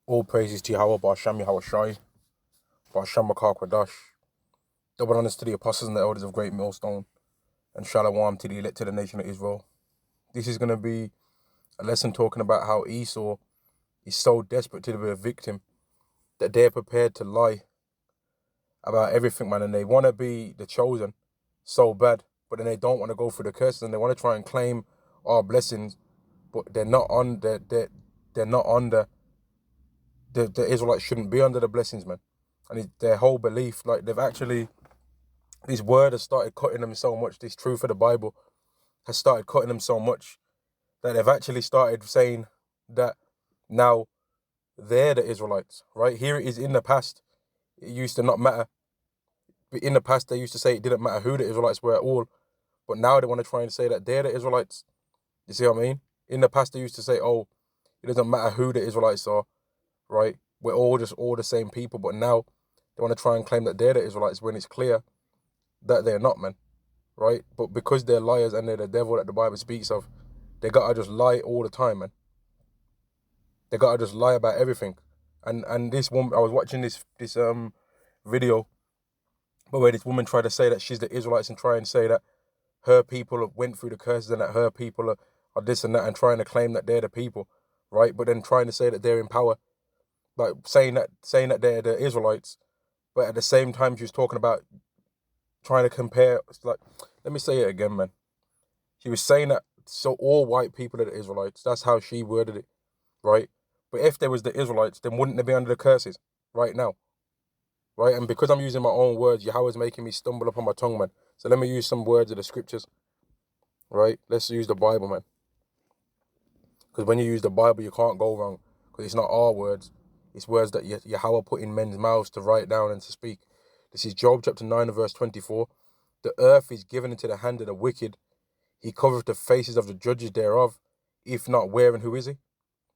All praises to Yahweh, Ba'asham Yahweh Shai, Ba'asham Makar Kwadash. Double honors to the apostles and the elders of Great Millstone, and Shalom to the elect of the nation of Israel. This is going to be a lesson talking about how Esau is so desperate to be a victim that they're prepared to lie about everything, man, and they want to be the chosen so bad, but then they don't want to go through the curses and they want to try and claim our blessings, but they're not on they're not under the Israelites shouldn't be under the blessings, man. And their whole belief, like this word has started cutting them so much, this truth of the Bible has started cutting them so much that they've actually started saying that now they're the Israelites, right? Here it is in the past, it used to not matter. But in the past, they used to say it didn't matter who the Israelites were at all. But now they want to try and say that they're the Israelites. You see what I mean? In the past, they used to say, oh, it doesn't matter who the Israelites are, right? We're all just all the same people. But now they want to try and claim that they're the Israelites when it's clear that they're not, man, right? But because they're liars and they're the devil that the Bible speaks of, they gotta just lie all the time, man. They gotta just lie about everything. And this woman, I was watching this video, but where this woman tried to say that she's the Israelites and try and say that her people went through the curses and that her people are this and that, and trying to claim that they're the people, right? But then trying to say that they're in power, like saying that they're the Israelites, but at the same time she was talking about trying to compare. It's like, let me say it again, man. She was saying that so all white people are the Israelites. That's how she worded it, right? But if there was the Israelites, then wouldn't they be under the curses right now, right? And because I'm using my own words, Yahweh's making me stumble upon my tongue, man. So let me use some words of the scriptures, right? Let's use the Bible, man. Because when you use the Bible, you can't go wrong. Because it's not our words. It's words that Yahweh put in men's mouths to write down and to speak. This is Job chapter 9 and verse 24. The earth is given into the hand of the wicked. He covereth the faces of the judges thereof. If not, where and who is he?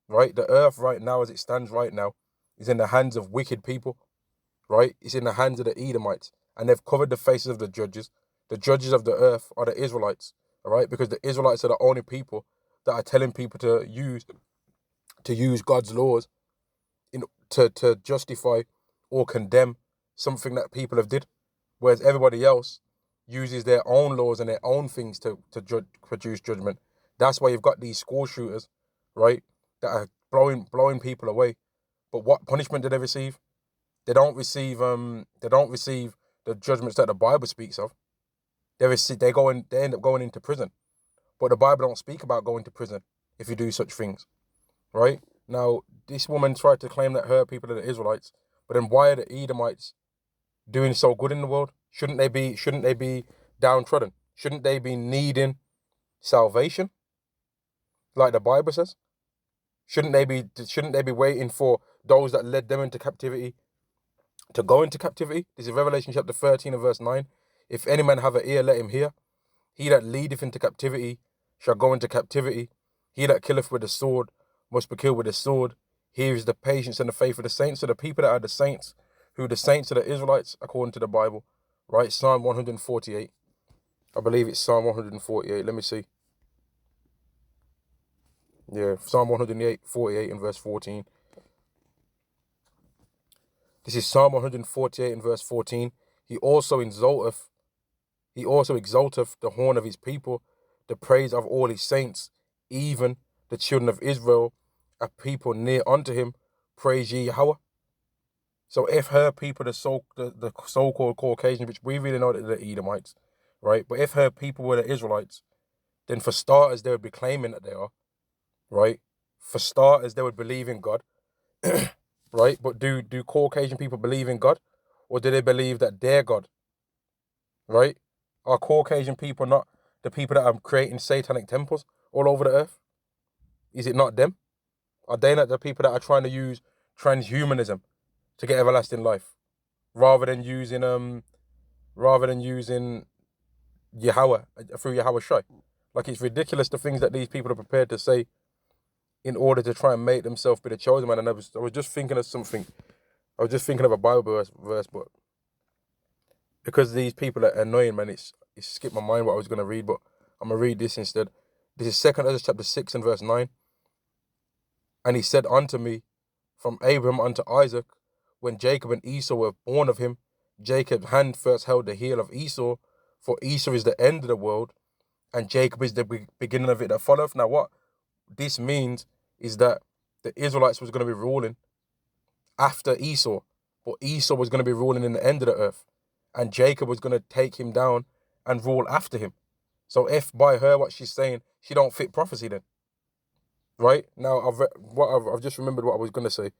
Right? The earth right now, as it stands right now, is in the hands of wicked people. Right? It's in the hands of the Edomites. And they've covered the faces of the judges. The judges of the earth are the Israelites. All right? Because the Israelites are the only people that are telling people to use God's laws to justify or condemn something that people have did, whereas everybody else uses their own laws and their own things to produce judgment. That's why you've got these school shooters, right, that are blowing people away. But what punishment did they receive? They don't receive the judgments that the Bible speaks of. They end up going into prison. But the Bible don't speak about going to prison if you do such things, right? Now, this woman tried to claim that her people are the Israelites, but then why are the Edomites doing so good in the world? Shouldn't they be downtrodden? Shouldn't they be needing salvation, like the Bible says? Shouldn't they be waiting for those that led them into captivity to go into captivity? This is Revelation chapter 13 and verse 9. If any man have an ear, let him hear. He that leadeth into captivity shall go into captivity. He that killeth with the sword must be killed with the sword. Here is the patience and the faith of the saints. So the people that are the saints, who the saints are the Israelites, according to the Bible, right? Psalm 148. I believe it's Psalm 148. Let me see. Yeah, Psalm 148 and verse 14. This is Psalm 148 and verse 14. He also exalteth the horn of his people, the praise of all his saints, even the children of Israel, a people near unto him, praise ye Yahweh. So if her people, the so-called Caucasians, which we really know that they're the Edomites, right? But if her people were the Israelites, then for starters, they would be claiming that they are, right? For starters, they would believe in God, right? But do Caucasian people believe in God? Or do they believe that they're God, right? Are Caucasian people not the people that are creating satanic temples all over the earth? Is it not them? Are they not the people that are trying to use transhumanism to get everlasting life, rather than using Yahweh through Yahweh Shai? Like, it's ridiculous the things that these people are prepared to say in order to try and make themselves be the chosen man. And I was just thinking of something. I was just thinking of a Bible verse, but because these people are annoying, man, it skipped my mind what I was going to read, but I'm going to read this instead. This is 2 Ezra chapter 6 and verse 9. And he said unto me, from Abraham unto Isaac, when Jacob and Esau were born of him, Jacob's hand first held the heel of Esau, for Esau is the end of the world, and Jacob is the beginning of it that followeth. Now what this means is that the Israelites was going to be ruling after Esau, but Esau was going to be ruling in the end of the earth, and Jacob was going to take him down and rule after him. So if by her what she's saying, she don't fit prophecy then, right? Now I've just remembered what I was going to say,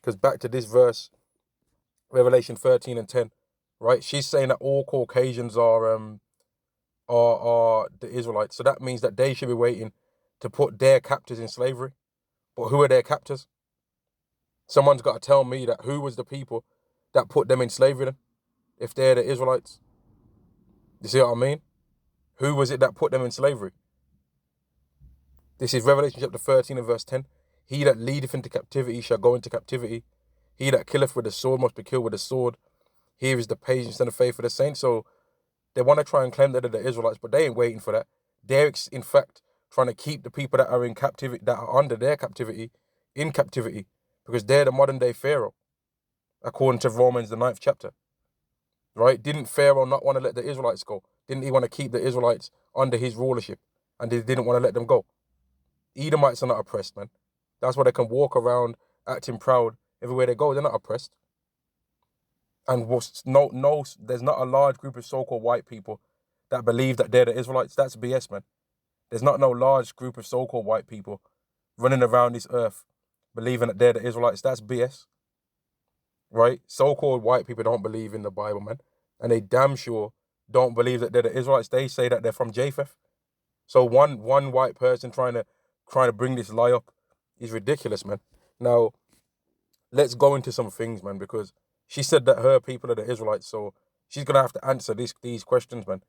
because back to this verse, Revelation 13 and 10, right? She's saying that all Caucasians are the Israelites, so that means that they should be waiting to put their captors in slavery. But who are their captors? Someone's got to tell me that who was the people that put them in slavery then, if they're the Israelites. You see what I mean? Who was it that put them in slavery? This is Revelation chapter 13 and verse 10. He that leadeth into captivity shall go into captivity. He that killeth with the sword must be killed with the sword. Here is the patience and the faith of the saints. So they want to try and claim that they're the Israelites, but they ain't waiting for that. They're in fact trying to keep the people that are in captivity, that are under their captivity, in captivity, because they're the modern day Pharaoh, according to Romans the 9th chapter. Right? Didn't Pharaoh not want to let the Israelites go? Didn't he want to keep the Israelites under his rulership? And he didn't want to let them go. Edomites are not oppressed, man. That's why they can walk around acting proud everywhere they go. They're not oppressed. And there's not a large group of so-called white people that believe that they're the Israelites. That's BS, man. There's not no large group of so-called white people running around this earth believing that they're the Israelites. That's BS. Right? So-called white people don't believe in the Bible, man. And they damn sure don't believe that they're the Israelites. They say that they're from Japheth. So one white person trying to bring this lie up is ridiculous, man. Now, let's go into some things, man, because she said that her people are the Israelites, so she's gonna have to answer these questions, man.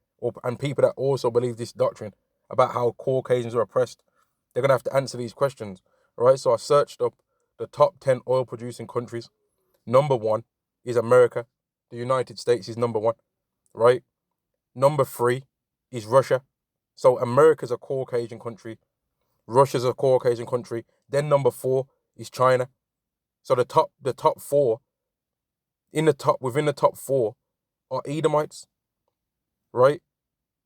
And people that also believe this doctrine about how Caucasians are oppressed, they're gonna have to answer these questions, right? So I searched up the top 10 oil-producing countries. Number 1 is America. The United States is number 1, right? Number 3 is Russia. So America's a Caucasian country. Russia's a Caucasian country. Then number 4 is China. So the top 4 within the top 4 are Edomites, right?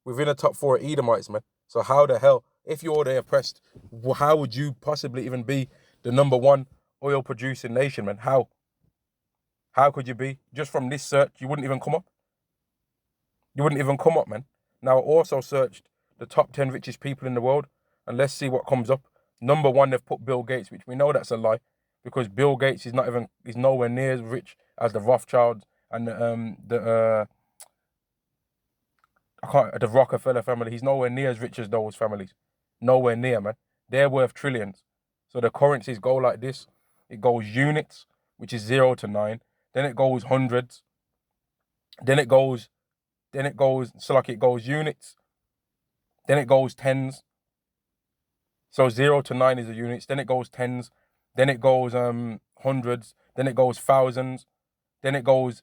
Within the top 4 are Edomites, man. So how the hell, if you're the oppressed, how would you possibly even be the number 1 oil producing nation, man? How? How could you be? Just from this search, you wouldn't even come up. You wouldn't even come up, man. Now I also searched the top 10 richest people in the world, and let's see what comes up. Number 1, they've put Bill Gates, which we know that's a lie, because Bill Gates is nowhere near as rich as the Rothschilds and the Rockefeller family. He's nowhere near as rich as those families. Nowhere near, man. They're worth trillions. So the currencies go like this. It goes units, which is 0 to 9. Then it goes hundreds. Then it goes units. Then it goes tens. So 0 to 9 is the units. Then it goes tens. Then it goes hundreds. Then it goes thousands. Then it goes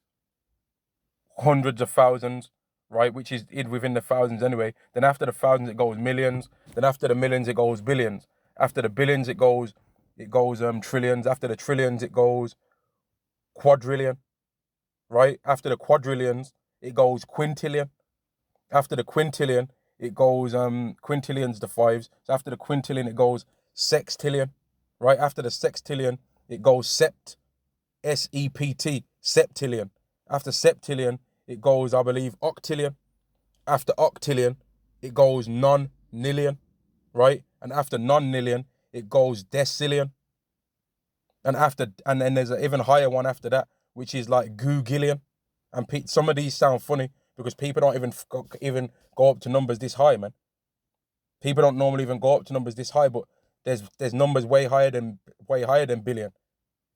hundreds of thousands, right? Which is within the thousands anyway. Then after the thousands, it goes millions. Then after the millions, it goes billions. After the billions, it goes trillions. After the trillions, it goes quadrillion, right? After the quadrillions, it goes quintillion. After the quintillion, it goes quintillions to fives. So after the quintillion, it goes sextillion, right? After the sextillion, it goes sept, S-E-P-T, septillion. After septillion, it goes, I believe, octillion. After octillion, it goes non-nillion, right? And after non-nillion, it goes decillion. And then there's an even higher one after that, which is like googillion. And some of these sound funny because people don't even go up to numbers this high, man. People don't normally even go up to numbers this high, but there's numbers way higher than billion.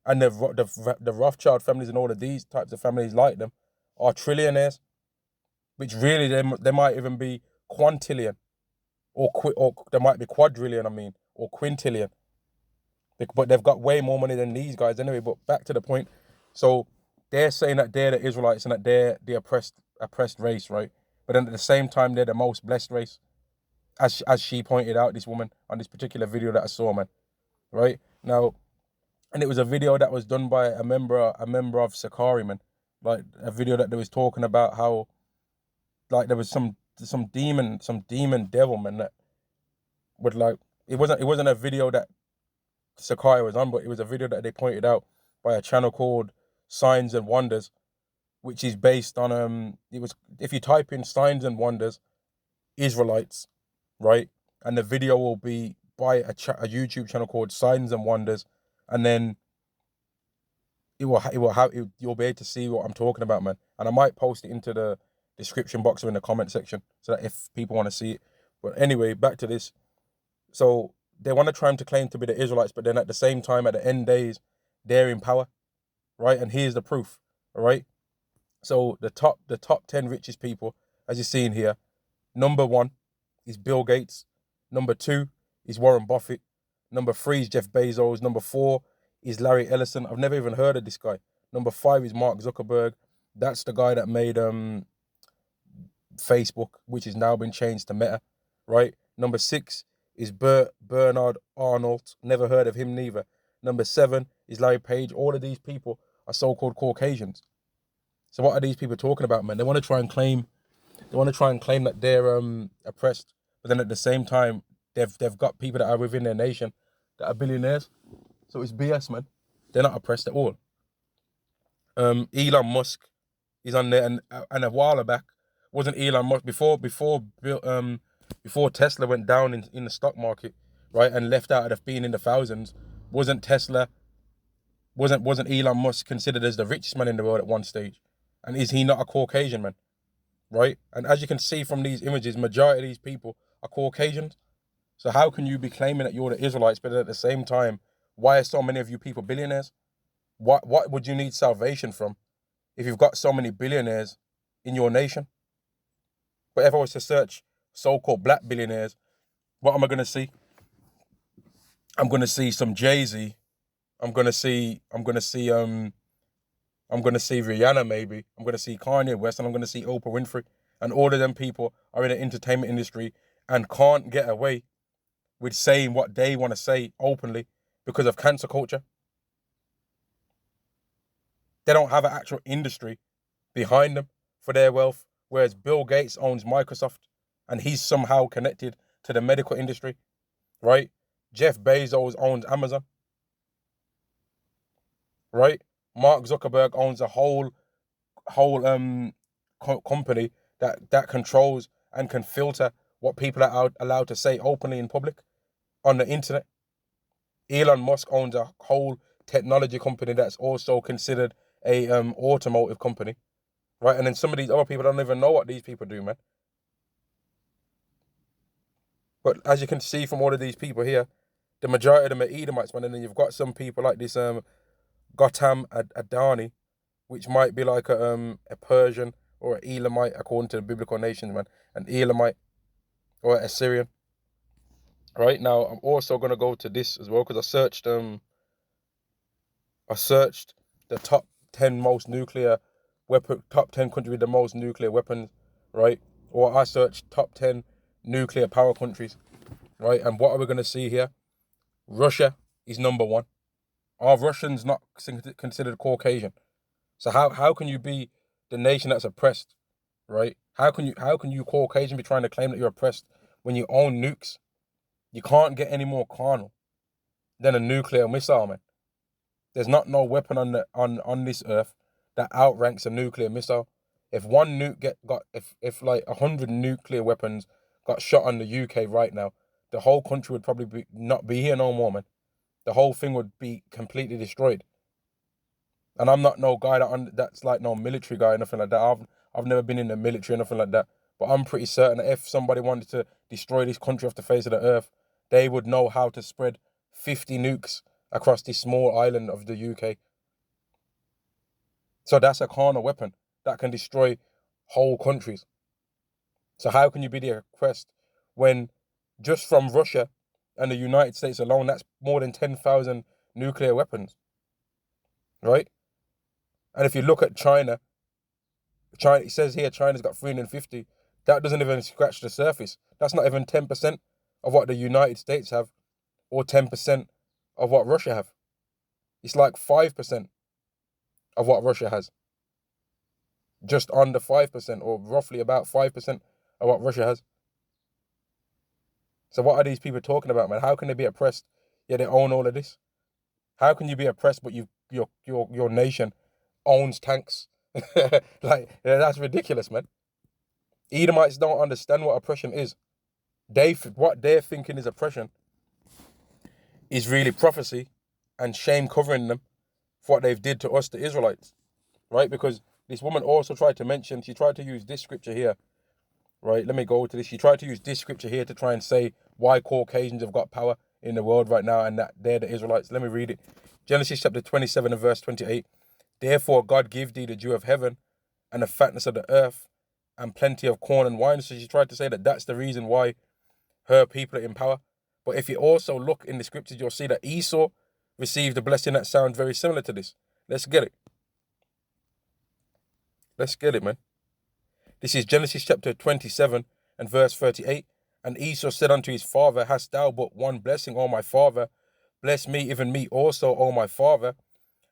And the Rothschild families and all of these types of families like them are trillionaires, which really they might even be quintillion, or they might be quadrillion, or quintillion. But they've got way more money than these guys anyway. But back to the point. So they're saying that they're the Israelites and that they're the oppressed race, right? But then at the same time, they're the most blessed race, as she pointed out, this woman, on this particular video that I saw, man. Right? Now, And it was a video that was done by a member of Sakari, man. Like a video that they was talking about how like there was some demon devil, man, that would like it wasn't a video that Sakai was on, but it was a video that they pointed out by a channel called Signs and Wonders, which is based on it was, if you type in Signs and Wonders Israelites, right, and the video will be by a YouTube channel called Signs and Wonders, and then you'll be able to see what I'm talking about, man. And I might post it into the description box or in the comment section so that if people want to see it. But anyway, back to this. So they want to try to claim to be the Israelites, but then at the same time, at the end days, they're in power, right? And here's the proof, all right? So the top 10 richest people, as you're seeing here, number 1 is Bill Gates. Number 2 is Warren Buffett. Number 3 is Jeff Bezos. Number 4 is Larry Ellison. I've never even heard of this guy. Number 5 is Mark Zuckerberg. That's the guy that made Facebook, which has now been changed to Meta, right? Number 6 is Bernard Arnault. Never heard of him neither. Number 7 is Larry Page. All of these people are so-called Caucasians. So what are these people talking about, man? They want to try and claim that they're oppressed, but then at the same time, they've got people that are within their nation that are billionaires. So it's BS, man. They're not oppressed at all. Elon Musk is on there, and a while back, wasn't Elon Musk before Tesla went down in the stock market, right, and left out of being in the thousands? Wasn't Elon Musk considered as the richest man in the world at one stage? And is he not a Caucasian man, right? And as you can see from these images, majority of these people are Caucasians. So how can you be claiming that you're the Israelites, but at the same time, why are so many of you people billionaires? What would you need salvation from if you've got so many billionaires in your nation? But if I was to search so-called black billionaires, what am I going to see? I'm going to see some Jay-Z. I'm going to see Rihanna, maybe. I'm going to see Kanye West, and I'm going to see Oprah Winfrey. And all of them people are in the entertainment industry and can't get away with saying what they want to say openly because of cancel culture. They don't have an actual industry behind them for their wealth, whereas Bill Gates owns Microsoft and he's somehow connected to the medical industry, right? Jeff Bezos owns Amazon, right? Mark Zuckerberg owns a whole company that controls and can filter what people are allowed to say openly in public on the internet. Elon Musk owns a whole technology company that's also considered a automotive company, right? And then some of these other people don't even know what these people do, man. But as you can see from all of these people here, the majority of them are Edomites, man. And then you've got some people like this Gotham Adani, which might be like a Persian or an Elamite according to the biblical nations, man. An Elamite or an Assyrian. Right now, I'm also gonna go to this as well because I searched the top 10 most nuclear weapon, top 10 countries with the most nuclear weapons, right? Or I searched top 10 nuclear power countries, right? And what are we gonna see here? Russia is number 1. Are Russians not considered Caucasian? So how can you be the nation that's oppressed, right? How can you Caucasian be trying to claim that you're oppressed when you own nukes? You can't get any more carnal than a nuclear missile, man. There's not no weapon on this earth that outranks a nuclear missile. If one nuke if like 100 nuclear weapons got shot on the UK right now, the whole country would probably not be here no more, man. The whole thing would be completely destroyed. And I'm not no guy that's like no military guy or nothing like that. I've never been in the military or nothing like that. But I'm pretty certain that if somebody wanted to destroy this country off the face of the earth, they would know how to spread 50 nukes across this small island of the UK. So that's a carnal weapon that can destroy whole countries. So how can you be the oppressed when just from Russia and the United States alone, that's more than 10,000 nuclear weapons, right? And if you look at China, it says here China's got 350. That doesn't even scratch the surface. That's not even 10% of what the United States have or 10% of what Russia have. It's like 5% of what Russia has. Just under 5%, or roughly about 5% of what Russia has. So what are these people talking about, man? How can they be oppressed yet they own all of this? How can you be oppressed but your nation owns tanks? Like, that's ridiculous, man. Edomites don't understand what oppression is. What they're thinking is oppression is really prophecy and shame covering them for what they've did to us, the Israelites, right? Because this woman also tried to mention, she tried to use this scripture here, right? Let me go to this. She tried to use this scripture here to try and say why Caucasians have got power in the world right now and that they're the Israelites. Let me read it. Genesis chapter 27 and verse 28. Therefore God give thee the dew of heaven and the fatness of the earth and plenty of corn and wine. So she tried to say that that's the reason why her people are in power. But if you also look in the scriptures, you'll see that Esau received a blessing that sounds very similar to this. Let's get it. Let's get it, man. This is Genesis chapter 27 and verse 38. And Esau said unto his father, hast thou but one blessing, O my father? Bless me, even me also, O my father.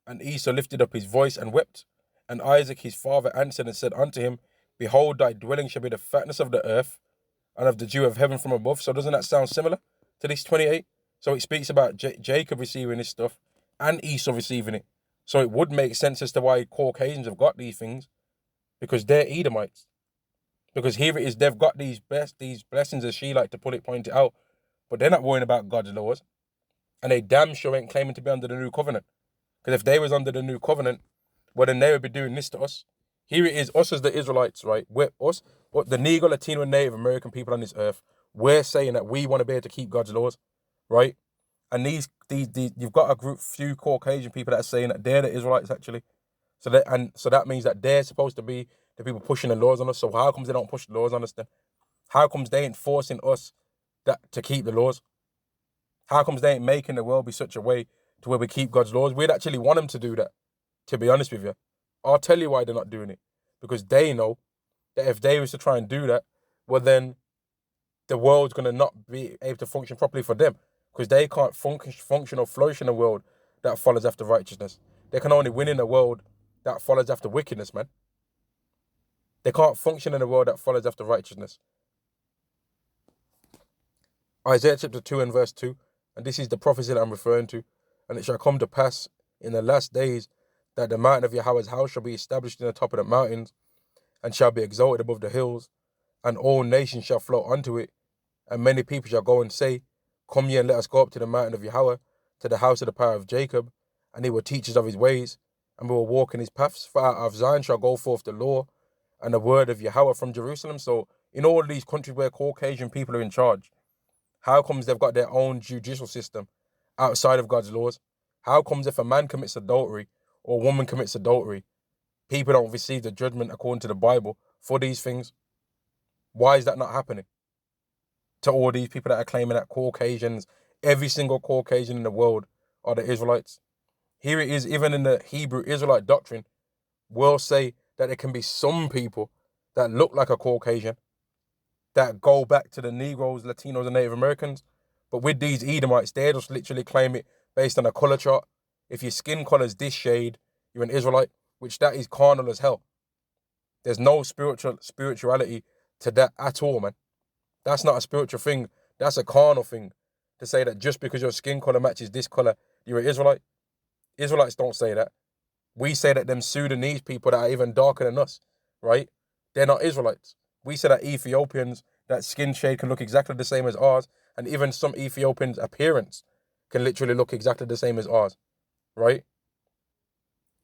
And Esau lifted up his voice and wept. And Isaac his father answered and said unto him, behold, thy dwelling shall be the fatness of the earth and of the dew of heaven from above. So doesn't that sound similar to this 28? So it speaks about Jacob receiving this stuff and Esau receiving it. So it would make sense as to why Caucasians have got these things, because they're Edomites. Because here it is, they've got these blessings, as she like to point it out, but they're not worrying about God's laws. And they damn sure ain't claiming to be under the new covenant. Because if they was under the new covenant, well, then they would be doing this to us. Here it is, us as the Israelites, right? We're us, the Negro, Latino, and Native American people on this earth, we're saying that we want to be able to keep God's laws, right? And these you've got a few Caucasian people that are saying that they're the Israelites, actually. So that means that they're supposed to be the people pushing the laws on us. So how comes they don't push the laws on us then? How comes they ain't forcing us to keep the laws? How comes they ain't making the world be such a way to where we keep God's laws? We'd actually want them to do that, to be honest with you. I'll tell you why they're not doing it. Because they know that if they was to try and do that, well then the world's going to not be able to function properly for them. Because they can't function or flourish in a world that follows after righteousness. They can only win in a world that follows after wickedness, man. They can't function in a world that follows after righteousness. Isaiah chapter 2 and verse 2, and this is the prophecy that I'm referring to. And it shall come to pass in the last days that the mountain of Yahweh's house shall be established in the top of the mountains, and shall be exalted above the hills, and all nations shall flow unto it. And many people shall go and say, come ye and let us go up to the mountain of Yahweh, to the house of the power of Jacob, and he will teach us of his ways, and we will walk in his paths. For out of Zion shall go forth the law, and the word of Yahweh from Jerusalem. So in all of these countries where Caucasian people are in charge, how comes they've got their own judicial system outside of God's laws? How comes if a man commits adultery or a woman commits adultery, people don't receive the judgment according to the Bible for these things? Why is that not happening to all these people that are claiming that Caucasians, every single Caucasian in the world, are the Israelites? Here it is, even in the Hebrew Israelite doctrine, we'll say that there can be some people that look like a Caucasian, that go back to the Negroes, Latinos, and Native Americans. But with these Edomites, they just literally claim it based on a color chart. If your skin color is this shade, you're an Israelite, which that is carnal as hell. There's no spirituality to that at all, man. That's not a spiritual thing. That's a carnal thing. To say that just because your skin color matches this color, you're an Israelite. Israelites don't say that. We say that them Sudanese people that are even darker than us, right? They're not Israelites. We say that Ethiopians, that skin shade can look exactly the same as ours, and even some Ethiopians' appearance can literally look exactly the same as ours, right?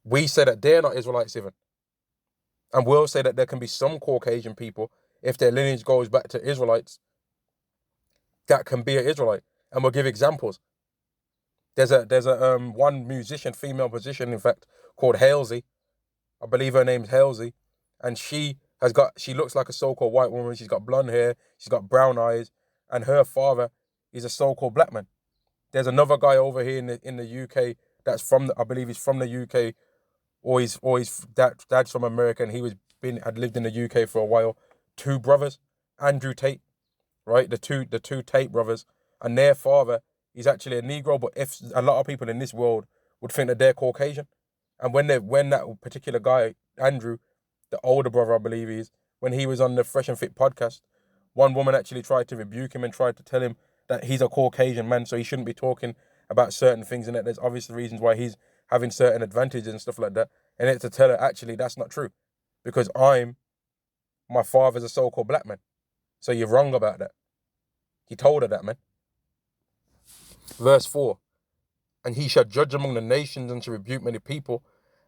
We say that they're not Israelites even. And we'll say that there can be some Caucasian people, if their lineage goes back to Israelites, that can be an Israelite. And we'll give examples. There's a one musician, female musician, in fact, called Halsey. I believe her name's Halsey. And she looks like a so-called white woman. She's got blonde hair. She's got brown eyes. And her father is a so-called black man. There's another guy over here in the UK that's I believe he's from the UK, or his dad's from America, and had lived in the UK for a while. Two brothers, Andrew Tate, right? The two Tate brothers, and their father is actually a Negro. But if a lot of people in this world would think that they're Caucasian. And when that particular guy, Andrew, the older brother, I believe he is, when he was on the Fresh and Fit podcast, one woman actually tried to rebuke him and tried to tell him that he's a Caucasian man, so he shouldn't be talking about certain things, and that there's obviously reasons why he's having certain advantages and stuff like that. And it's to tell her, actually, that's not true, because my father's a so-called black man. So you're wrong about that. He told her that, man. Verse 4, and he shall judge among the nations and shall rebuke many people,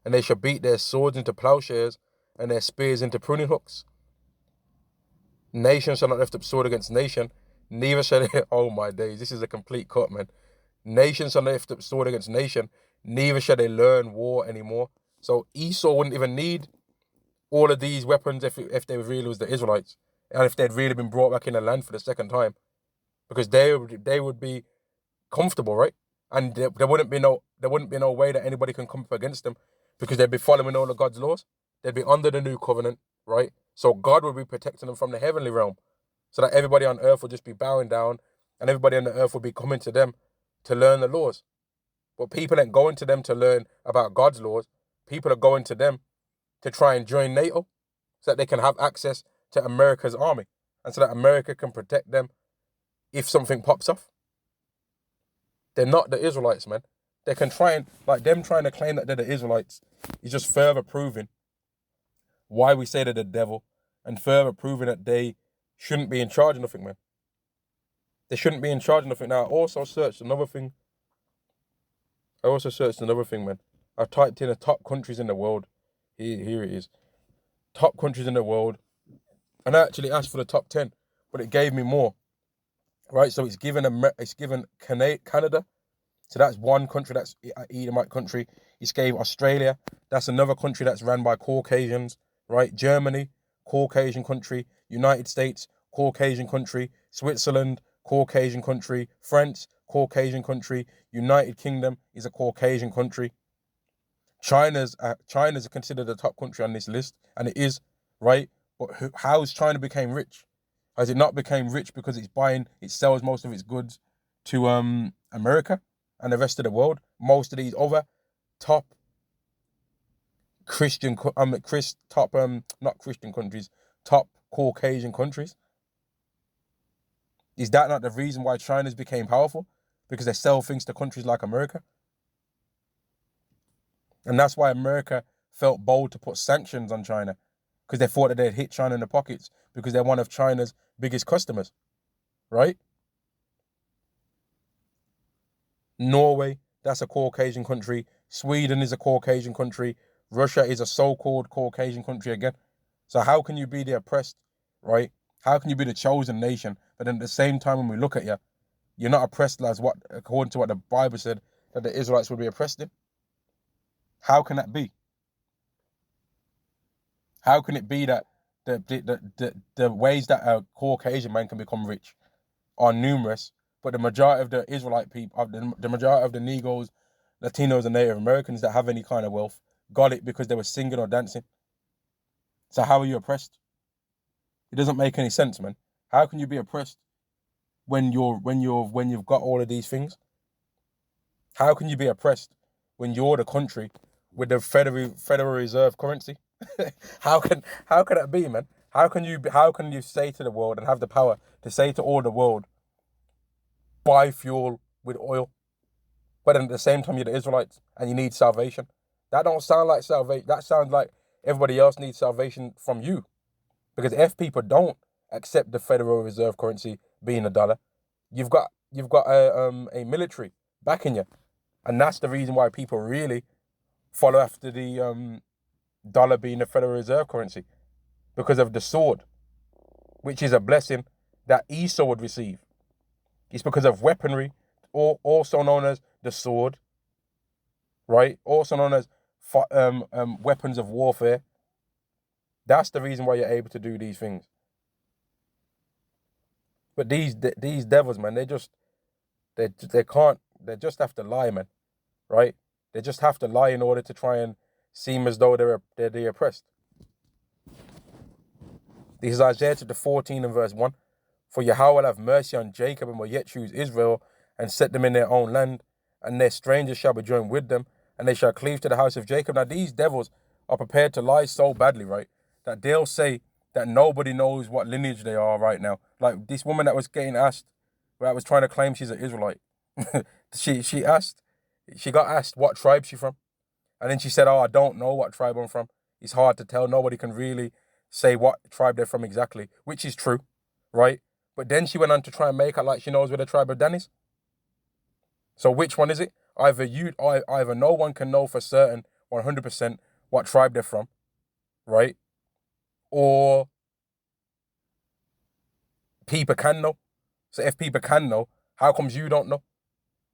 and they shall beat their swords into plowshares and their spears into pruning hooks. Nation shall not lift up sword against nation, neither shall they, oh my days, this is a complete cut, man. Nation shall not lift up sword against nation, neither shall they learn war anymore. So Esau wouldn't even need all of these weapons if they really was the Israelites, and if they'd really been brought back in the land for the second time, because they would be comfortable, right? And there wouldn't be no way that anybody can come up against them, because they'd be following all of God's laws. They'd be under the new covenant, right? So God would be protecting them from the heavenly realm, so that everybody on earth would just be bowing down, and everybody on the earth would be coming to them to learn the laws. But people ain't going to them to learn about God's laws. People are going to them to try and join NATO, so that they can have access to America's army, and so that America can protect them if something pops off. They're not the Israelites, man. They can try and, like, them trying to claim that they're the Israelites is just further proving why we say they're the devil, and further proving that they shouldn't be in charge of nothing, man. They shouldn't be in charge of nothing. Now, I also searched another thing, man. I typed in the top countries in the world. Here it is. Top countries in the world. And I actually asked for the top 10, but it gave me more. Right, so it's given Canada. So that's one country, that's an Edomite country. It's gave Australia. That's another country that's run by Caucasians. Right, Germany, Caucasian country. United States, Caucasian country. Switzerland, Caucasian country. France, Caucasian country. United Kingdom is a Caucasian country. China's considered the top country on this list, and it is, right? But how has China became rich? Has it not become rich because it sells most of its goods to America and the rest of the world? Most of these other top not Christian countries, top Caucasian countries. Is that not the reason why China's became powerful? Because they sell things to countries like America. And that's why America felt bold to put sanctions on China, because they thought that they'd hit China in the pockets, because they're one of China's biggest customers, right? Norway, that's a Caucasian country. Sweden is a Caucasian country. Russia is a so-called Caucasian country again. So how can you be the oppressed, right? How can you be the chosen nation, but then at the same time when we look at you, you're not oppressed as what, according to what the Bible said, that the Israelites would be oppressed in? How can that be? How can it be that the ways that a Caucasian man can become rich are numerous, but the majority of the Israelite people, the majority of the Negroes, Latinos, and Native Americans that have any kind of wealth got it because they were singing or dancing? So how are you oppressed? It doesn't make any sense, man. How can you be oppressed when you've got all of these things? How can you be oppressed when you're the country with the Federal Reserve currency? How can that be, man? How can you say to the world and have the power to say to all the world, buy fuel with oil, but then at the same time you're the Israelites and you need salvation? That don't sound like salvation. That sounds like everybody else needs salvation from you. Because if people don't accept the Federal Reserve currency being $1, you've got a military backing you, and that's the reason why people really follow after the dollar being the Federal Reserve currency, because of the sword, which is a blessing that Esau would receive. It's because of weaponry, or also known as the sword, right? Also known as weapons of warfare. That's the reason why you're able to do these things. But these devils, man, they just have to lie, man, right? They just have to lie in order to try and seem as though they're the oppressed. This is Isaiah chapter 14 and verse 1. For Yahweh will have mercy on Jacob and will yet choose Israel and set them in their own land, and their strangers shall be joined with them, and they shall cleave to the house of Jacob. Now these devils are prepared to lie so badly, right, that they'll say that nobody knows what lineage they are right now. Like this woman that was getting asked, that was trying to claim she's an Israelite. she got asked what tribe she's from. And then she said, oh, I don't know what tribe I'm from. It's hard to tell. Nobody can really say what tribe they're from exactly, which is true, right? But then she went on to try and make it like she knows where the tribe of Dan is. So which one is it? Either no one can know for certain 100% what tribe they're from, right? Or people can know. So if people can know, how comes you don't know?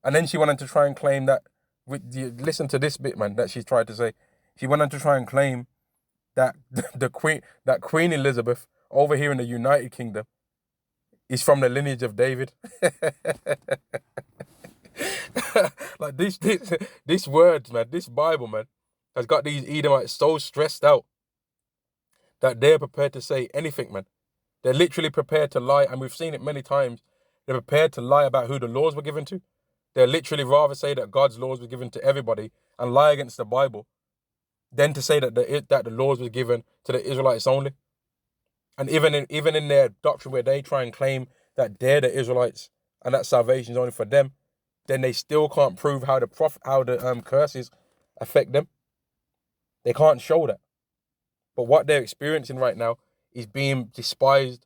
And then she went on to try and claim that, listen to this bit, man, that she tried to say. She went on to try and claim that Queen Elizabeth over here in the United Kingdom is from the lineage of David. Like this word, man, this Bible, man, has got these Edomites so stressed out that they're prepared to say anything, man. They're literally prepared to lie, and we've seen it many times. They're prepared to lie about who the laws were given to. They'll literally rather say that God's laws were given to everybody and lie against the Bible than to say that the laws were given to the Israelites only. And even in their doctrine where they try and claim that they're the Israelites and that salvation is only for them, then they still can't prove how the curses affect them. They can't show that. But what they're experiencing right now is being despised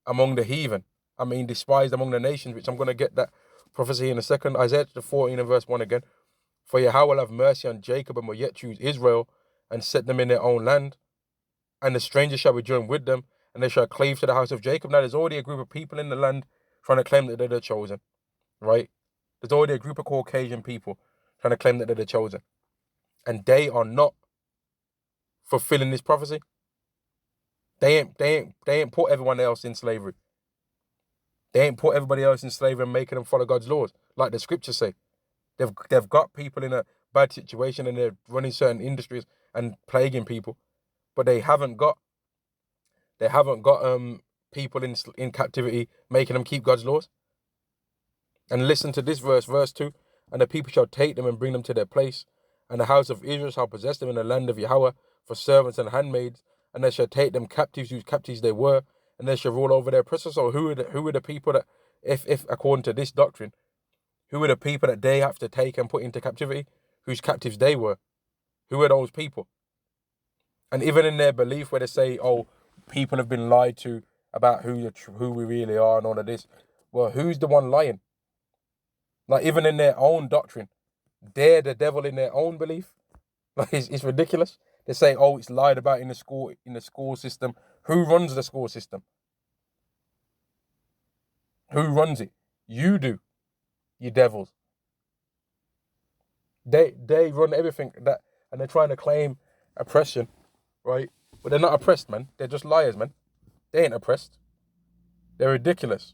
among the heathen. I mean, despised among the nations, which I'm going to get that prophecy in a second. Isaiah 14 and verse 1 again. For Yahweh will have mercy on Jacob and will yet choose Israel and set them in their own land. And the stranger shall be joined with them, and they shall cleave to the house of Jacob. Now, there's already a group of people in the land trying to claim that they're the chosen, right? There's already a group of Caucasian people trying to claim that they're the chosen. And they are not fulfilling this prophecy. They ain't put everyone else in slavery. They ain't put everybody else in slavery and making them follow God's laws, like the scriptures say. They've got people in a bad situation and they're running certain industries and plaguing people, but they haven't got people in captivity making them keep God's laws. And listen to this verse 2. And the people shall take them and bring them to their place, and the house of Israel shall possess them in the land of Yahweh for servants and handmaids, and they shall take them captives whose captives they were, and they shall rule over their oppressors. So who are the people that, if according to this doctrine, who are the people that they have to take and put into captivity, whose captives they were? Who are those people? And even in their belief where they say, oh, people have been lied to about who we really are and all of this, well, who's the one lying? Like, even in their own doctrine, they're the devil in their own belief. Like, it's ridiculous. They say, oh, it's lied about in the school system. Who runs the school system? Who runs it? You do, you devils. They run everything that, and they're trying to claim oppression, right? But they're not oppressed, man. They're just liars, man. They ain't oppressed. They're ridiculous.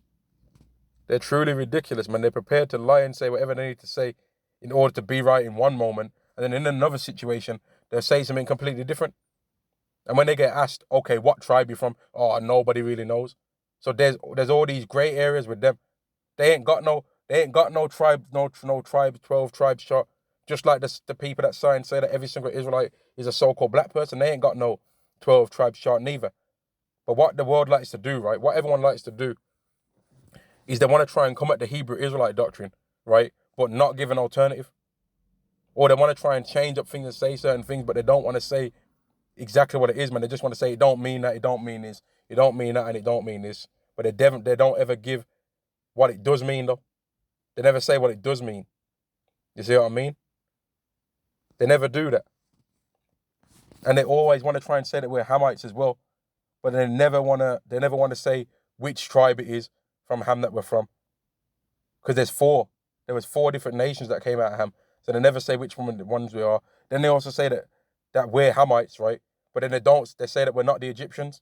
They're truly ridiculous, man. They're prepared to lie and say whatever they need to say in order to be right in one moment, and then in another situation, they'll say something completely different. And when they get asked, okay, what tribe you from? Oh, nobody really knows. So there's all these gray areas with them. They ain't got no tribes, no tribes, 12 tribes shot. Just like the people that say that every single Israelite is a so-called black person, they ain't got no 12 tribes shot neither. But what the world likes to do, right? What everyone likes to do is they want to try and come at the Hebrew Israelite doctrine, right? But not give an alternative. Or they want to try and change up things and say certain things, but they don't want to say exactly what it is, man. They just want to say it don't mean that, it don't mean this, it don't mean that, and it don't mean this. But they don't ever give what it does mean, though. They never say what it does mean. You see what I mean? They never do that. And they always want to try and say that we're Hamites as well. But they never want to say which tribe it is from Ham that we're from. Because there was 4 different nations that came out of Ham. So they never say which ones we are. Then they also say that we're Hamites, right? But then they say that we're not the Egyptians.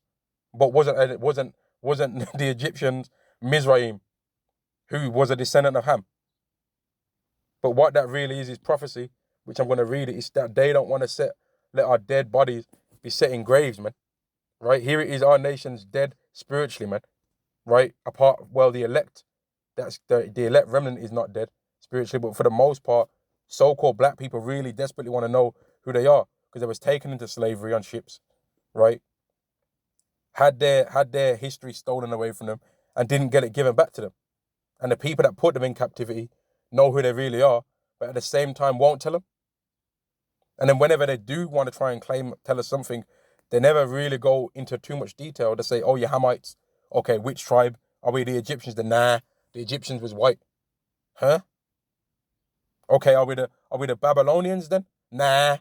But wasn't the Egyptians Mizraim, who was a descendant of Ham? But what that really is prophecy, which I'm going to read it, is that they don't want to let our dead bodies be set in graves, man. Right? Here it is, our nation's dead spiritually, man. Right? The elect, that's the elect remnant is not dead spiritually, but for the most part, so-called black people really desperately want to know who they are because they was taken into slavery on ships, right? Had their history stolen away from them and didn't get it given back to them. And the people that put them in captivity know who they really are, but at the same time won't tell them. And then whenever they do want to try and tell us something, they never really go into too much detail. They say, oh, you're Hamites. Okay, which tribe? Are we the Egyptians? Nah, the Egyptians was white. Huh? Okay, are we the Babylonians then? Nah,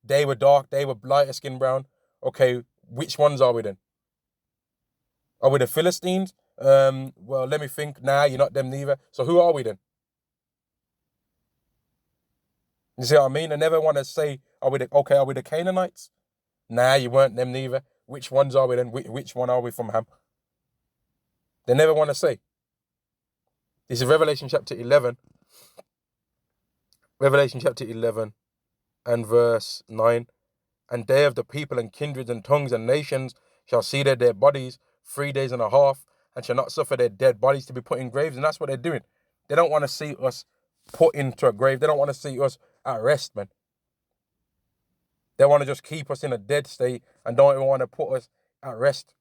they were dark, they were lighter skin brown. Okay, which ones are we then? Are we the Philistines? Well, let me think. Nah, you're not them neither. So who are we then? You see what I mean? They never want to say, are we the Canaanites? Nah, you weren't them neither. Which ones are we then? Which one are we from Ham? They never want to say. This is Revelation chapter 11. Revelation chapter 11 and verse 9. And they of the people and kindreds and tongues and nations shall see their dead bodies 3 days and a half, and shall not suffer their dead bodies to be put in graves. And that's what they're doing. They don't want to see us put into a grave. They don't want to see us at rest, man. They want to just keep us in a dead state and don't even want to put us at rest.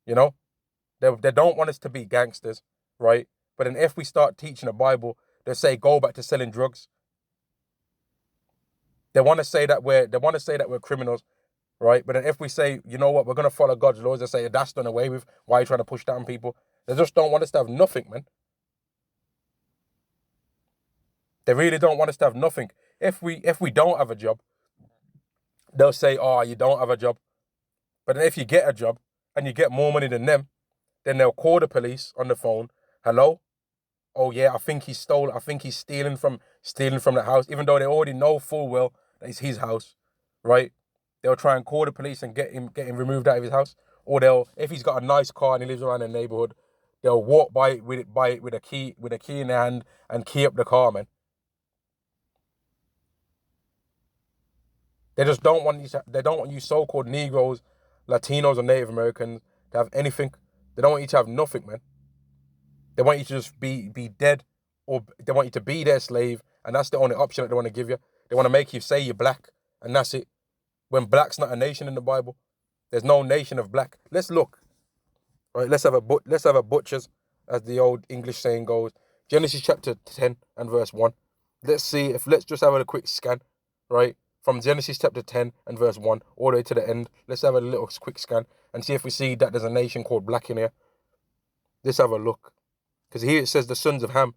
You know? They don't want us to be gangsters, right? But then if we start teaching the Bible, they say go back to selling drugs. They want to say that we're criminals, right? But then if we say, you know what, we're gonna follow God's laws, they say that's done away with. Why are you trying to push down people? They just don't want us to have nothing, man. They really don't want us to have nothing. If we don't have a job, they'll say, oh, you don't have a job. But then if you get a job and you get more money than them, then they'll call the police on the phone. Hello? Oh yeah, I think he's stealing from the house, even though they already know full well that it's his house, right? They'll try and call the police and get him removed out of his house. Or if he's got a nice car and he lives around the neighborhood, they'll walk by it with a key in their hand and key up the car, man. They just don't want you so-called Negroes, Latinos, or Native Americans to have anything. They don't want you to have nothing, man. They want you to just be dead, or they want you to be their slave, and that's the only option that they want to give you. They want to make you say you're black, and that's it. When black's not a nation in the Bible, there's no nation of black. Let's look. Right, let's have a butchers, as the old English saying goes. Genesis chapter 10 and verse 1. Let's just have a quick scan, right? From Genesis chapter 10 and verse 1 all the way to the end. Let's have a little quick scan and see if we see that there's a nation called black in here. Let's have a look. Because here it says the sons of Ham,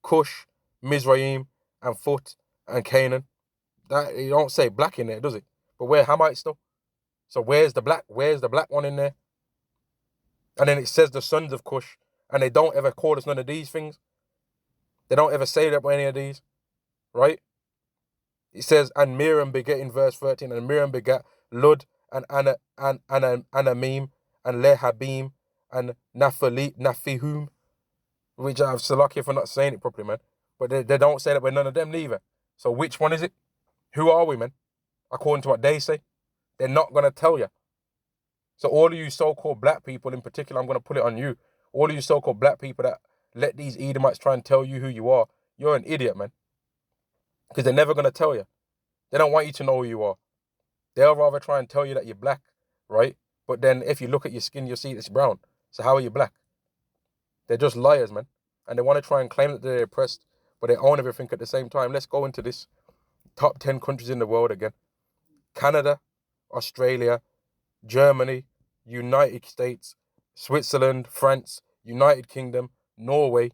Cush, Mizraim, and Phut, and Canaan. That it don't say black in there, does it? But we're Hamites though. So where's the black one in there? And then it says the sons of Cush, and they don't ever call us none of these things. They don't ever say that by any of these, right? It says, and Miriam begat in verse 13, and Miriam begat Lud, and Anamim, and Lehabim, and Naphihum, which I have Salakia for not saying it properly, man. But they don't say that we're none of them neither. So which one is it? Who are we, man? According to what they say. They're not going to tell you. So all of you so-called black people in particular, I'm going to put it on you. All of you so-called black people that let these Edomites try and tell you who you are, you're an idiot, man. Because they're never going to tell you. They don't want you to know who you are. They'll rather try and tell you that you're black, right? But then if you look at your skin, you'll see it's brown. So how are you black? They're just liars, man. And they want to try and claim that they're oppressed, but they own everything at the same time. Let's go into this. Top 10 countries in the world again. Canada, Australia, Germany, United States, Switzerland, France, United Kingdom, Norway,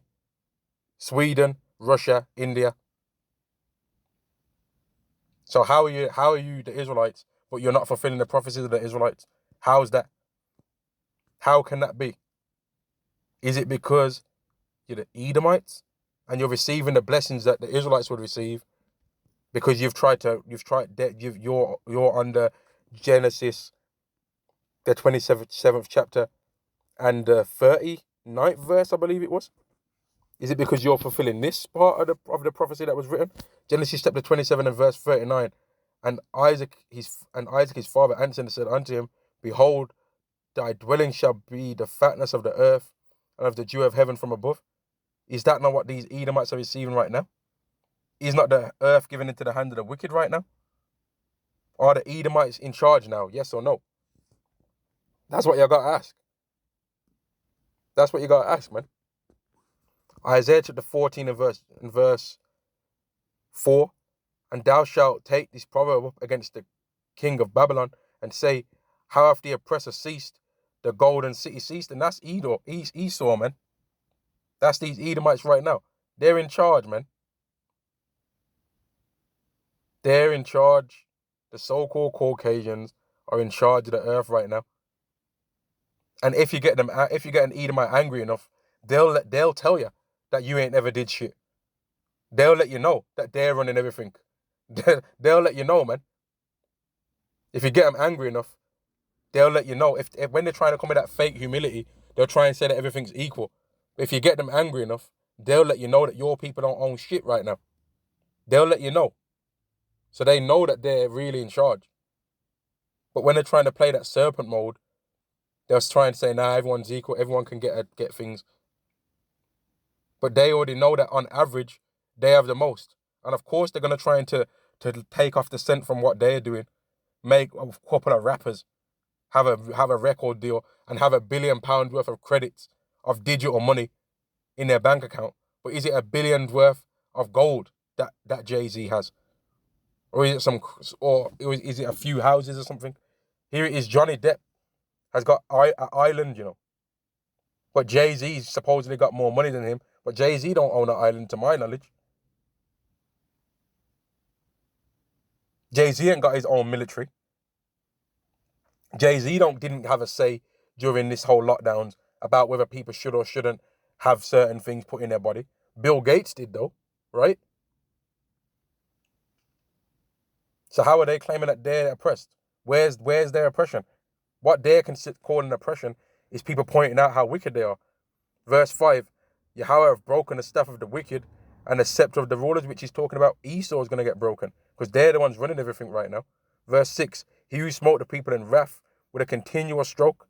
Sweden, Russia, India. So how are you the Israelites, but you're not fulfilling the prophecies of the Israelites? How is that? How can that be? Is it because you're the Edomites and you're receiving the blessings that the Israelites would receive because you're under Genesis, the 27th chapter and the 39th verse, I believe it was? Is it because you're fulfilling this part of the prophecy that was written? Genesis chapter 27 and verse 39. And Isaac his father answered and said unto him, Behold, thy dwelling shall be the fatness of the earth and of the dew of heaven from above. Is that not what these Edomites are receiving right now? Is not the earth given into the hand of the wicked right now? Are the Edomites in charge now? Yes or no? That's what you got to ask. That's what you got to ask, man. Isaiah chapter 14 and verse 4. And thou shalt take this proverb up against the king of Babylon and say, how hath the oppressor ceased? The golden city ceased. And that's Esau, man. That's these Edomites right now. They're in charge, man. They're in charge. The so-called Caucasians are in charge of the earth right now. And if you get an Edomite angry enough, they'll tell you that you ain't ever did shit. They'll let you know that they're running everything. They'll let you know, man. If you get them angry enough, they'll let you know. If when they're trying to come with that fake humility, they'll try and say that everything's equal. But if you get them angry enough, they'll let you know that your people don't own shit right now. They'll let you know. So they know that they're really in charge. But when they're trying to play that serpent mode, they'll try and say, nah, everyone's equal. Everyone can get things. But they already know that on average, they have the most. And of course, they're going to try to take off the scent from what they're doing. Make a couple of rappers have a record deal and have £1 billion worth of credits of digital money in their bank account. But is it $1 billion worth of gold that Jay-Z has? Or is it a few houses or something? Here it is, Johnny Depp has got an island, you know. But Jay-Z's supposedly got more money than him. But Jay-Z don't own an island to my knowledge. Jay-Z ain't got his own military. Jay-Z didn't have a say during this whole lockdowns about whether people should or shouldn't have certain things put in their body. Bill Gates did though, right? So how are they claiming that they're oppressed? Where's their oppression? What they're calling oppression is people pointing out how wicked they are. Verse 5, Yahweh have broken the staff of the wicked and the scepter of the rulers, which he's talking about. Esau is going to get broken because they're the ones running everything right now. Verse 6, he who smote the people in wrath with a continuous stroke,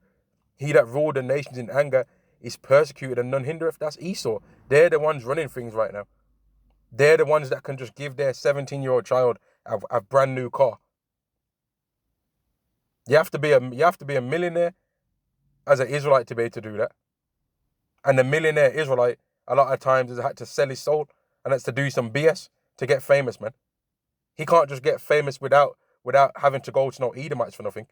he that ruled the nations in anger is persecuted and none hindereth. That's Esau. They're the ones running things right now. They're the ones that can just give their 17-year-old child a brand new car. You have to be a millionaire as an Israelite to be able to do that. And the millionaire Israelite, a lot of times, has had to sell his soul, and that's to do some BS to get famous, man. He can't just get famous without having to go to no Edomites for nothing.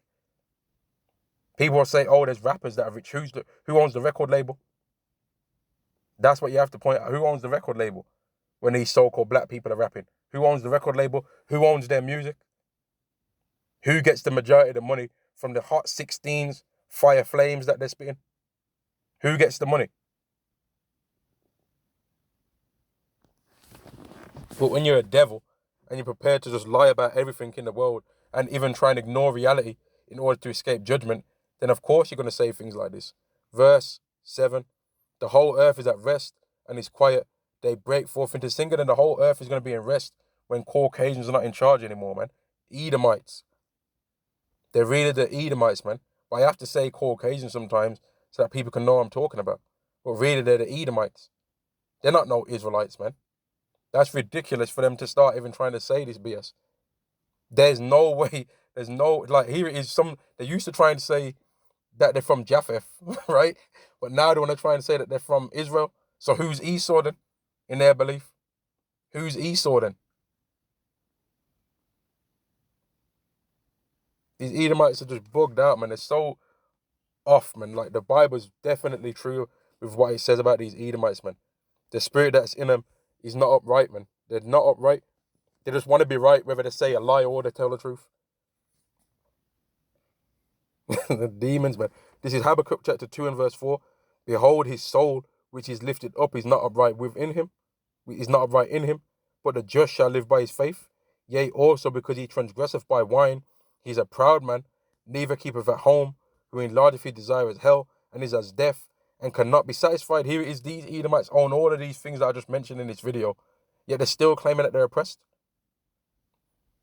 People will say, oh, there's rappers that are rich. Who owns the record label? That's what you have to point out. Who owns the record label when these so-called black people are rapping? Who owns the record label? Who owns their music? Who gets the majority of the money from the Hot 16s, Fire Flames that they're spitting? Who gets the money? But when you're a devil and you're prepared to just lie about everything in the world and even try and ignore reality in order to escape judgment, then of course you're going to say things like this. Verse 7, the whole earth is at rest and is quiet. They break forth into singing, and the whole earth is going to be in rest when Caucasians are not in charge anymore, man. Edomites. They're really the Edomites, man. But I have to say Caucasian sometimes so that people can know what I'm talking about. But really, they're the Edomites. They're not no Israelites, man. That's ridiculous for them to start even trying to say this BS. There's no way. There's no, like, here it is. They used to try and say that they're from Japheth, right? But now they want to try and say that they're from Israel. So who's Esau then, in their belief? Who's Esau then? These Edomites are just bugged out, man. They're so off, man. Like, the Bible's definitely true with what it says about these Edomites, man. The spirit that's in them is not upright, man. They're not upright. They just want to be right, whether they say a lie or they tell the truth. The demons, man. This is Habakkuk chapter 2 and verse 4. Behold, his soul, which is lifted up, is not upright within him. Is not upright in him. But the just shall live by his faith. Yea, also because he transgresseth by wine, he is a proud man, neither keepeth at home, who enlargeth his desire as hell, and is as death, and cannot be satisfied. Here it is, these Edomites own all of these things that I just mentioned in this video, yet they're still claiming that they're oppressed.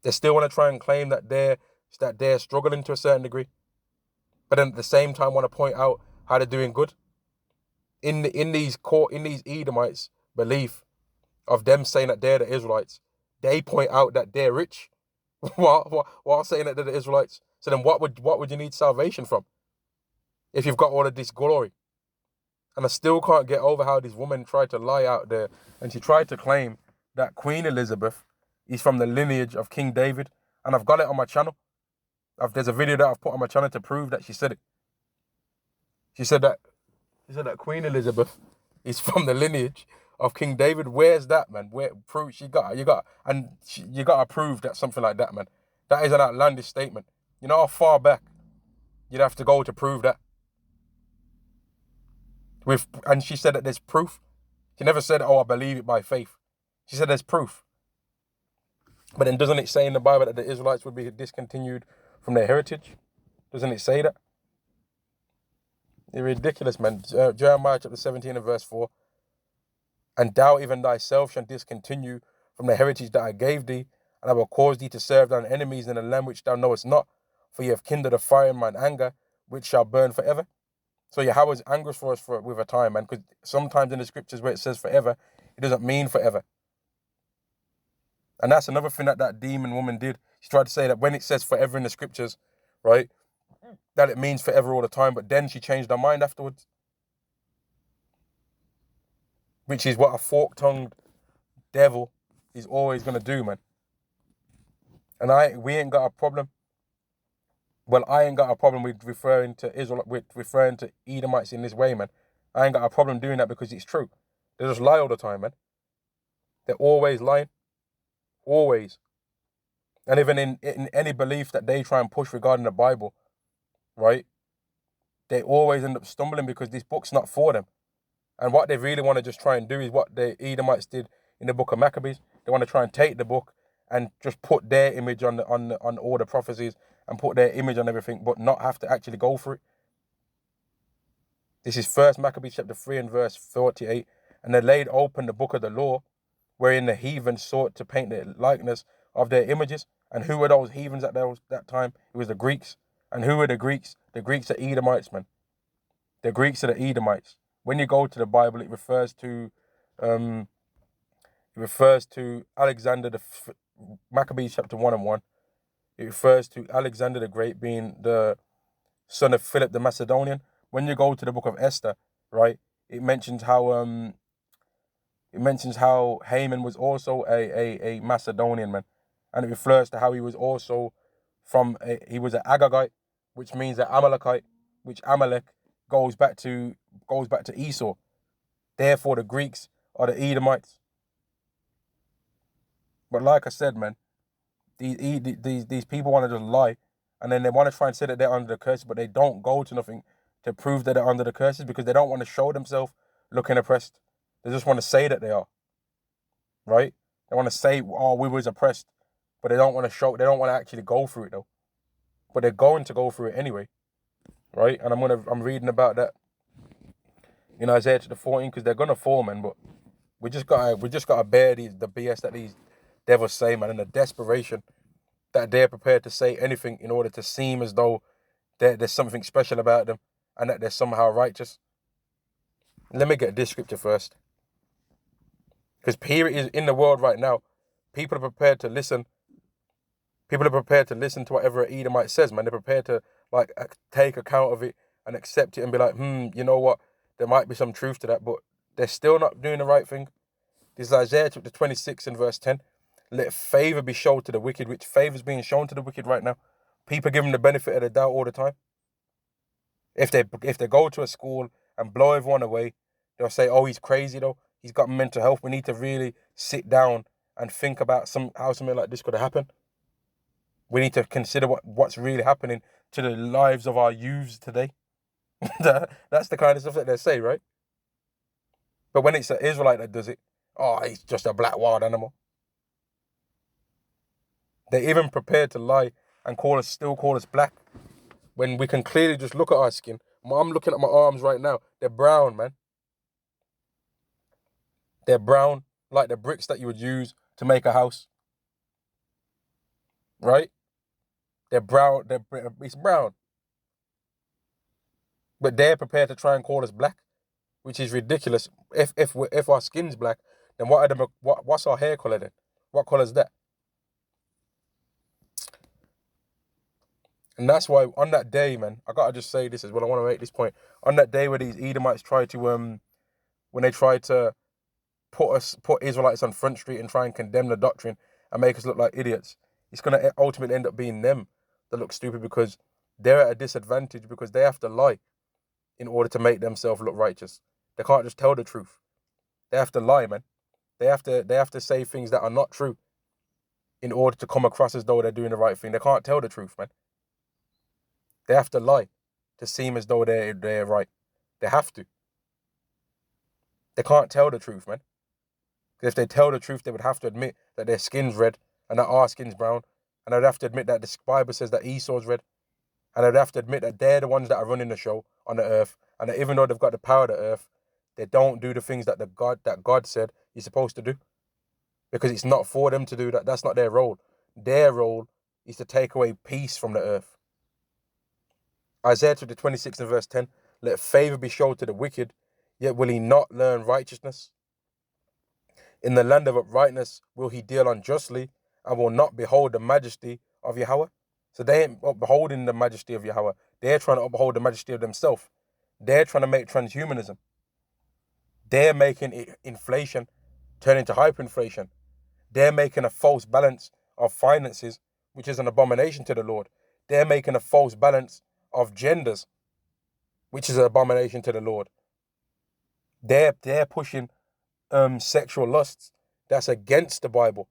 They still want to try and claim that they're struggling to a certain degree, but then at the same time want to point out how they're doing good. In these Edomites' belief, of them saying that they're the Israelites, they point out that they're rich while saying that they're the Israelites. So then what would you need salvation from if you've got all of this glory? And I still can't get over how this woman tried to lie out there, and she tried to claim that Queen Elizabeth is from the lineage of King David. And I've got it on my channel. There's a video that I've put on my channel to prove that she said it. She said that Queen Elizabeth is from the lineage of King David. Where's that, man? Where proof you got to prove that something like that, man. That is an outlandish statement. You know how far back you'd have to go to prove that? And she said that there's proof. She never said, oh, I believe it by faith. She said there's proof. But then doesn't it say in the Bible that the Israelites would be discontinued from their heritage? Doesn't it say that? You're ridiculous, man. Jeremiah chapter 17 and verse 4. And thou even thyself shalt discontinue from the heritage that I gave thee, and I will cause thee to serve thine enemies in a land which thou knowest not, for ye have kindled a fire in mine anger, which shall burn forever. So Yahweh's angers for us with a time, man, because sometimes in the scriptures where it says forever, it doesn't mean forever. And that's another thing that demon woman did. She tried to say that when it says forever in the scriptures, right, that it means forever all the time, but then she changed her mind afterwards. Which is what a fork-tongued devil is always going to do, man. And we ain't got a problem. Well, I ain't got a problem with referring to Edomites in this way, man. I ain't got a problem doing that because it's true. They just lie all the time, man. They're always lying. Always. And even in any belief that they try and push regarding the Bible, right, they always end up stumbling because this book's not for them. And what they really want to just try and do is what the Edomites did in the book of Maccabees. They want to try and take the book and just put their image on all the prophecies and put their image on everything, but not have to actually go for it. This is 1 Maccabees chapter 3 and verse 48. And they laid open the book of the law, wherein the heathen sought to paint the likeness of their images. And who were those heathens at that time? It was the Greeks. And who were the Greeks? The Greeks are Edomites, man. The Greeks are the Edomites. When you go to the Bible, it refers to Alexander Maccabees chapter 1 and 1. It refers to Alexander the Great being the son of Philip the Macedonian. When you go to the book of Esther, right, it mentions how Haman was also a Macedonian, man, and it refers to how he was also he was an Agagite, which means an Amalekite, which Amalek goes back to Esau. Therefore, the Greeks are the Edomites. But like I said, man, these people want to just lie, and then they want to try and say that they're under the curses, but they don't go to nothing to prove that they're under the curses because they don't want to show themselves looking oppressed. They just want to say that they are, right? They want to say, oh, we was oppressed, but they don't want to actually go through it though. But they're going to go through it anyway, right? And I'm reading about that in Isaiah chapter 14 because they're gonna fall, man. But we just gotta bear the BS that these devils say, man, and the desperation that they're prepared to say anything in order to seem as though there's something special about them and that they're somehow righteous. Let me get this scripture first. Because here it is in the world right now. People are prepared to listen. People are prepared to listen to whatever an Edomite says, man. They're prepared to take account of it and accept it and be like, you know what? There might be some truth to that, but they're still not doing the right thing. This is Isaiah chapter 26 and verse 10. Let favor be shown to the wicked, which favor is being shown to the wicked right now. People give them the benefit of the doubt all the time. If they go to a school and blow everyone away, they'll say, oh, he's crazy though. He's got mental health. We need to really sit down and think about how something like this could happen. We need to consider what's really happening to the lives of our youths today. That's the kind of stuff that they say, right? But when it's an Israelite that does it, oh, he's just a black wild animal. They're even prepared to lie and still call us black when we can clearly just look at our skin. I'm looking at my arms right now. They're brown, man. They're brown like the bricks that you would use to make a house. Right? They're brown. It's brown. But they're prepared to try and call us black, which is ridiculous. If our skin's black, then what's our hair color then? What color is that? And that's why on that day, man, I gotta just say this as well. I want to make this point. On that day where these Edomites tried to when they tried to put Israelites on Front Street and try and condemn the doctrine and make us look like idiots, it's gonna ultimately end up being them that look stupid, because they're at a disadvantage because they have to lie in order to make themselves look righteous. They can't just tell the truth. They have to lie, man. They have to say things that are not true in order to come across as though they're doing the right thing. They can't tell the truth, man. They have to lie to seem as though they're right. They have to. They can't tell the truth, man. Because if they tell the truth, they would have to admit that their skin's red and that our skin's brown. And they'd have to admit that the Bible says that Esau's red. And they'd have to admit that they're the ones that are running the show on the earth. And that even though they've got the power of the earth, they don't do the things that God said you're supposed to do. Because it's not for them to do that. That's not their role. Their role is to take away peace from the earth. Isaiah chapter 26 and verse 10, let favor be shown to the wicked, yet will he not learn righteousness. In the land of uprightness will he deal unjustly, and will not behold the majesty of Yahweh. So they ain't upholding the majesty of Yahweh. They're trying to uphold the majesty of themselves. They're trying to make transhumanism. They're making inflation turn into hyperinflation. They're making a false balance of finances, which is an abomination to the Lord. They're making a false balance of genders, which is an abomination to the Lord. They're pushing sexual lusts. That's against the Bible.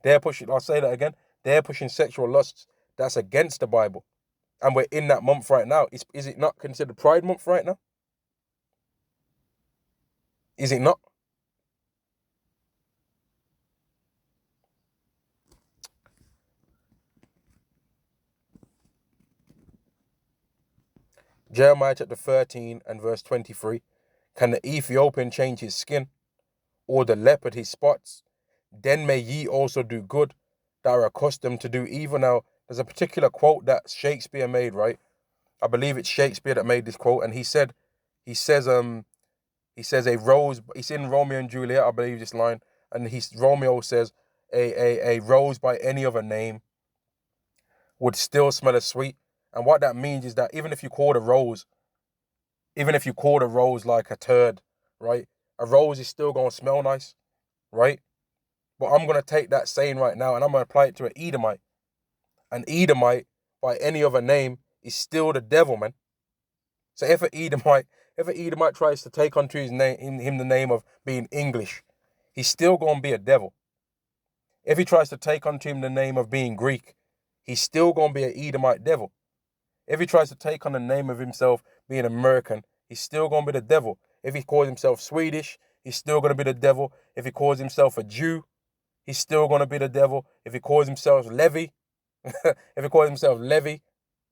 They're pushing, I'll say that again, they're pushing sexual lusts. That's against the Bible. And we're in that month right now. Is it not considered Pride Month right now? Is it not? Jeremiah chapter 13 and verse 23. Can the Ethiopian change his skin, or the leopard his spots? Then may ye also do good that are accustomed to do evil. Now, there's a particular quote that Shakespeare made, right? I believe it's Shakespeare that made this quote, and he says a rose, it's in Romeo and Juliet, I believe this line, and Romeo says a rose by any other name would still smell as sweet. And what that means is that even if you call a rose like a turd, right? A rose is still going to smell nice, right? But I'm going to take that saying right now and I'm going to apply it to an Edomite. An Edomite, by any other name, is still the devil, man. So if an Edomite tries to take onto his name, him the name of being English, he's still going to be a devil. If he tries to take onto him the name of being Greek, he's still going to be an Edomite devil. If he tries to take on the name of himself being American, he's still going to be the devil. If he calls himself Swedish, he's still going to be the devil. If he calls himself a Jew, he's still going to be the devil. If he calls himself Levi,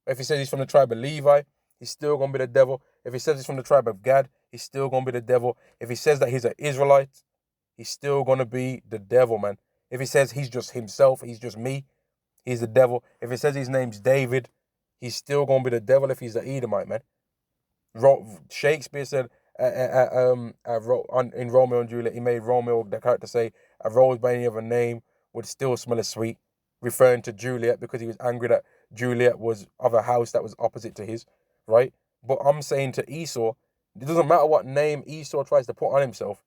if he says he's from the tribe of Levi, he's still going to be the devil. If he says he's from the tribe of Gad, he's still going to be the devil. If he says that he's an Israelite, he's still going to be the devil, man. If he says he's just himself, he's just me, he's the devil. If he says his name's David, he's still going to be the devil if he's an Edomite, man. Shakespeare said in Romeo and Juliet, he made Romeo, the character, say, a rose by any other name would still smell as sweet, referring to Juliet because he was angry that Juliet was of a house that was opposite to his, right? But I'm saying to Esau, it doesn't matter what name Esau tries to put on himself.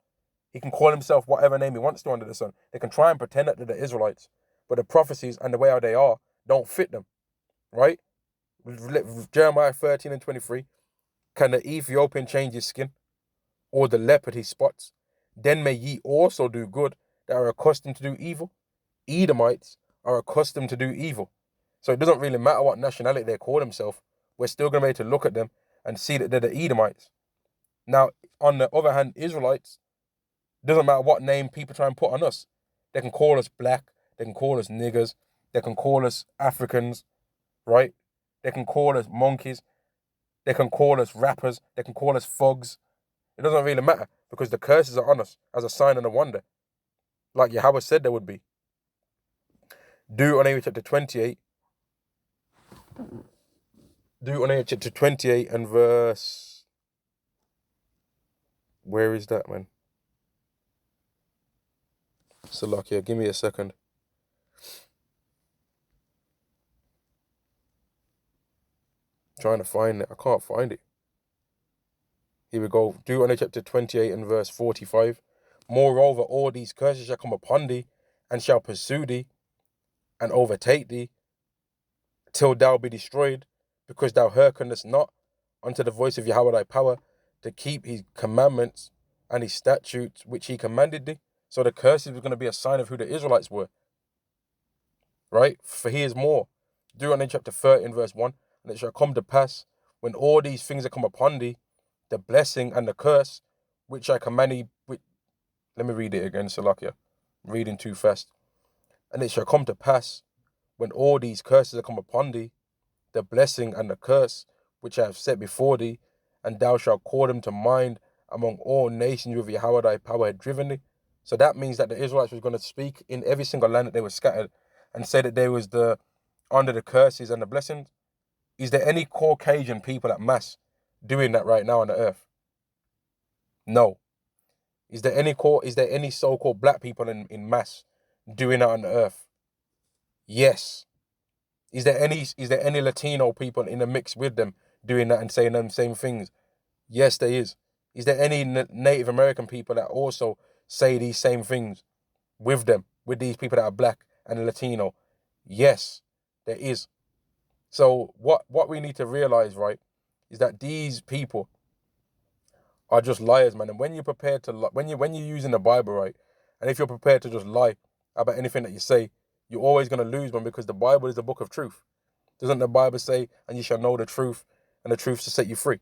He can call himself whatever name he wants to under the sun. They can try and pretend that they're the Israelites, but the prophecies and the way how they are don't fit them, right? Jeremiah 13 and 23. Can the Ethiopian change his skin, or the leopard his spots? Then may ye also do good that are accustomed to do evil. Edomites are accustomed to do evil. So it doesn't really matter what nationality they call themselves. We're still going to be able to look at them and see that they're the Edomites. Now, on the other hand, Israelites, doesn't matter what name people try and put on us. They can call us black. They can call us niggers. They can call us Africans, right? They can call us monkeys. They can call us rappers. They can call us thugs. It doesn't really matter because the curses are on us as a sign and a wonder, like Yahweh said there would be. Deuteronomy chapter 28. Deuteronomy chapter 28 and verse Where is that, man? Salakia, give me a second. Trying to find it. I can't find it. Here we go. Deuteronomy chapter 28 and verse 45. Moreover, all these curses shall come upon thee, and shall pursue thee, and overtake thee, till thou be destroyed, because thou hearkenest not unto the voice of Yahweh thy power, to keep his commandments and his statutes which he commanded thee. So the curses were going to be a sign of who the Israelites were. Right? For here's more. Deuteronomy chapter 30 and verse 1. And it shall come to pass, when all these things are come upon thee, the blessing and the curse, which I command thee. Let me read it again, Salakia. I'm reading too fast. And it shall come to pass, when all these curses are come upon thee, the blessing and the curse, which I have set before thee, and thou shalt call them to mind among all nations with Yahweh thy power had driven thee. So that means that the Israelites was going to speak in every single land that they were scattered and say that they was under the curses and the blessings. Is there any Caucasian people at mass doing that right now on the earth? No. Is there any so-called black people in mass doing that on the earth? Yes. Is there any Latino people in the mix with them doing that and saying them same things? Yes, there is. Is there any Native American people that also say these same things with them, with these people that are black and Latino? Yes, there is. So what we need to realize, right, is that these people are just liars, man. And when you're prepared to when you're using the Bible, right, and if you're prepared to just lie about anything that you say, you're always gonna lose, man, because the Bible is the book of truth. Doesn't the Bible say, and you shall know the truth, and the truth shall set you free?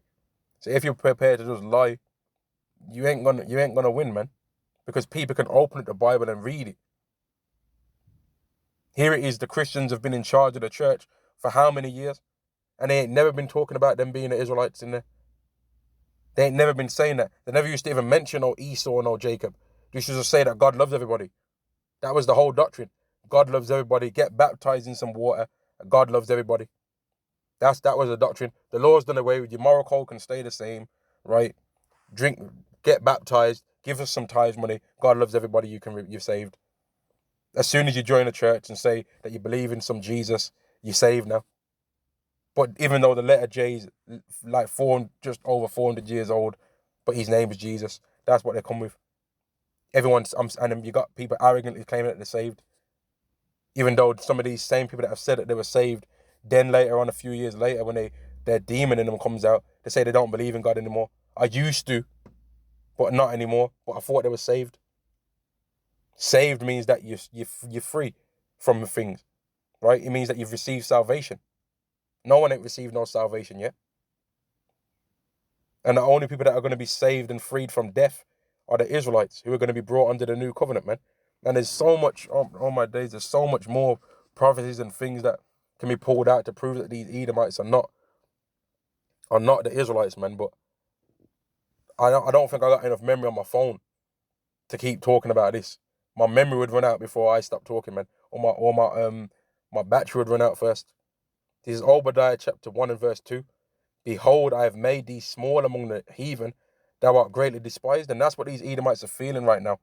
So if you're prepared to just lie, you ain't gonna win, man. Because people can open up the Bible and read it. Here it is, the Christians have been in charge of the church for how many years? And they ain't never been talking about them being the Israelites in there. They ain't never been saying that. They never used to even mention no Esau or no Jacob. They used to just say that God loves everybody. That was the whole doctrine. God loves everybody. Get baptized in some water. God loves everybody. That was the doctrine. The law's done away with. Your moral code can stay the same, right? Drink, get baptized, give us some tithes money. God loves everybody. You're saved. As soon as you join a church and say that you believe in some Jesus, you're saved now. But even though the letter J is like just over 400 years old, but his name is Jesus, that's what they come with. And you got people arrogantly claiming that they're saved, even though some of these same people that have said that they were saved, then later on, a few years later, when their demon in them comes out, they say they don't believe in God anymore. I used to, but not anymore. But I thought they were saved. Saved means that you're free from things, right? It means that you've received salvation. No one ain't received no salvation yet. And the only people that are going to be saved and freed from death are the Israelites, who are going to be brought under the new covenant, man. And there's so much, oh my days, there's so much more prophecies and things that can be pulled out to prove that these Edomites are not the Israelites, man. But I don't think I got enough memory on my phone to keep talking about this. My memory would run out before I stopped talking, man. My battery would run out first. This is Obadiah chapter 1 and verse 2. Behold, I have made thee small among the heathen, thou art greatly despised. And that's what these Edomites are feeling right now,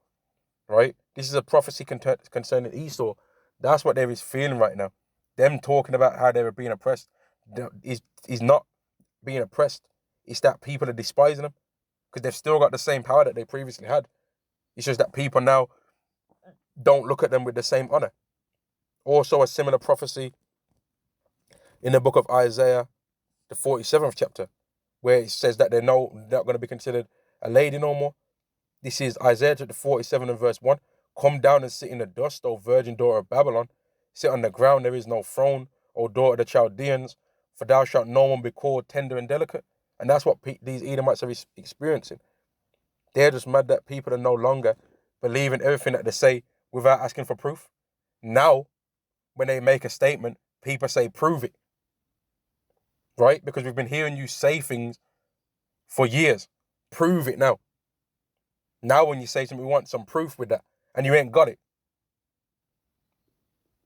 right? This is a prophecy concerning Esau. That's what they're feeling right now. Them talking about how they were being oppressed is not being oppressed. It's that people are despising them because they've still got the same power that they previously had. It's just that people now don't look at them with the same honor. Also, a similar prophecy in the book of Isaiah, the 47th chapter, where it says that they're not going to be considered a lady no more. This is Isaiah chapter 47 and verse 1. Come down and sit in the dust, O virgin daughter of Babylon. Sit on the ground, there is no throne, O daughter of the Chaldeans, for thou shalt no one be called tender and delicate. And that's what these Edomites are experiencing. They're just mad that people are no longer believing everything that they say without asking for proof. Now, when they make a statement, people say, prove it. Right? Because we've been hearing you say things for years. Prove it now. Now when you say something, we want some proof with that. And you ain't got it.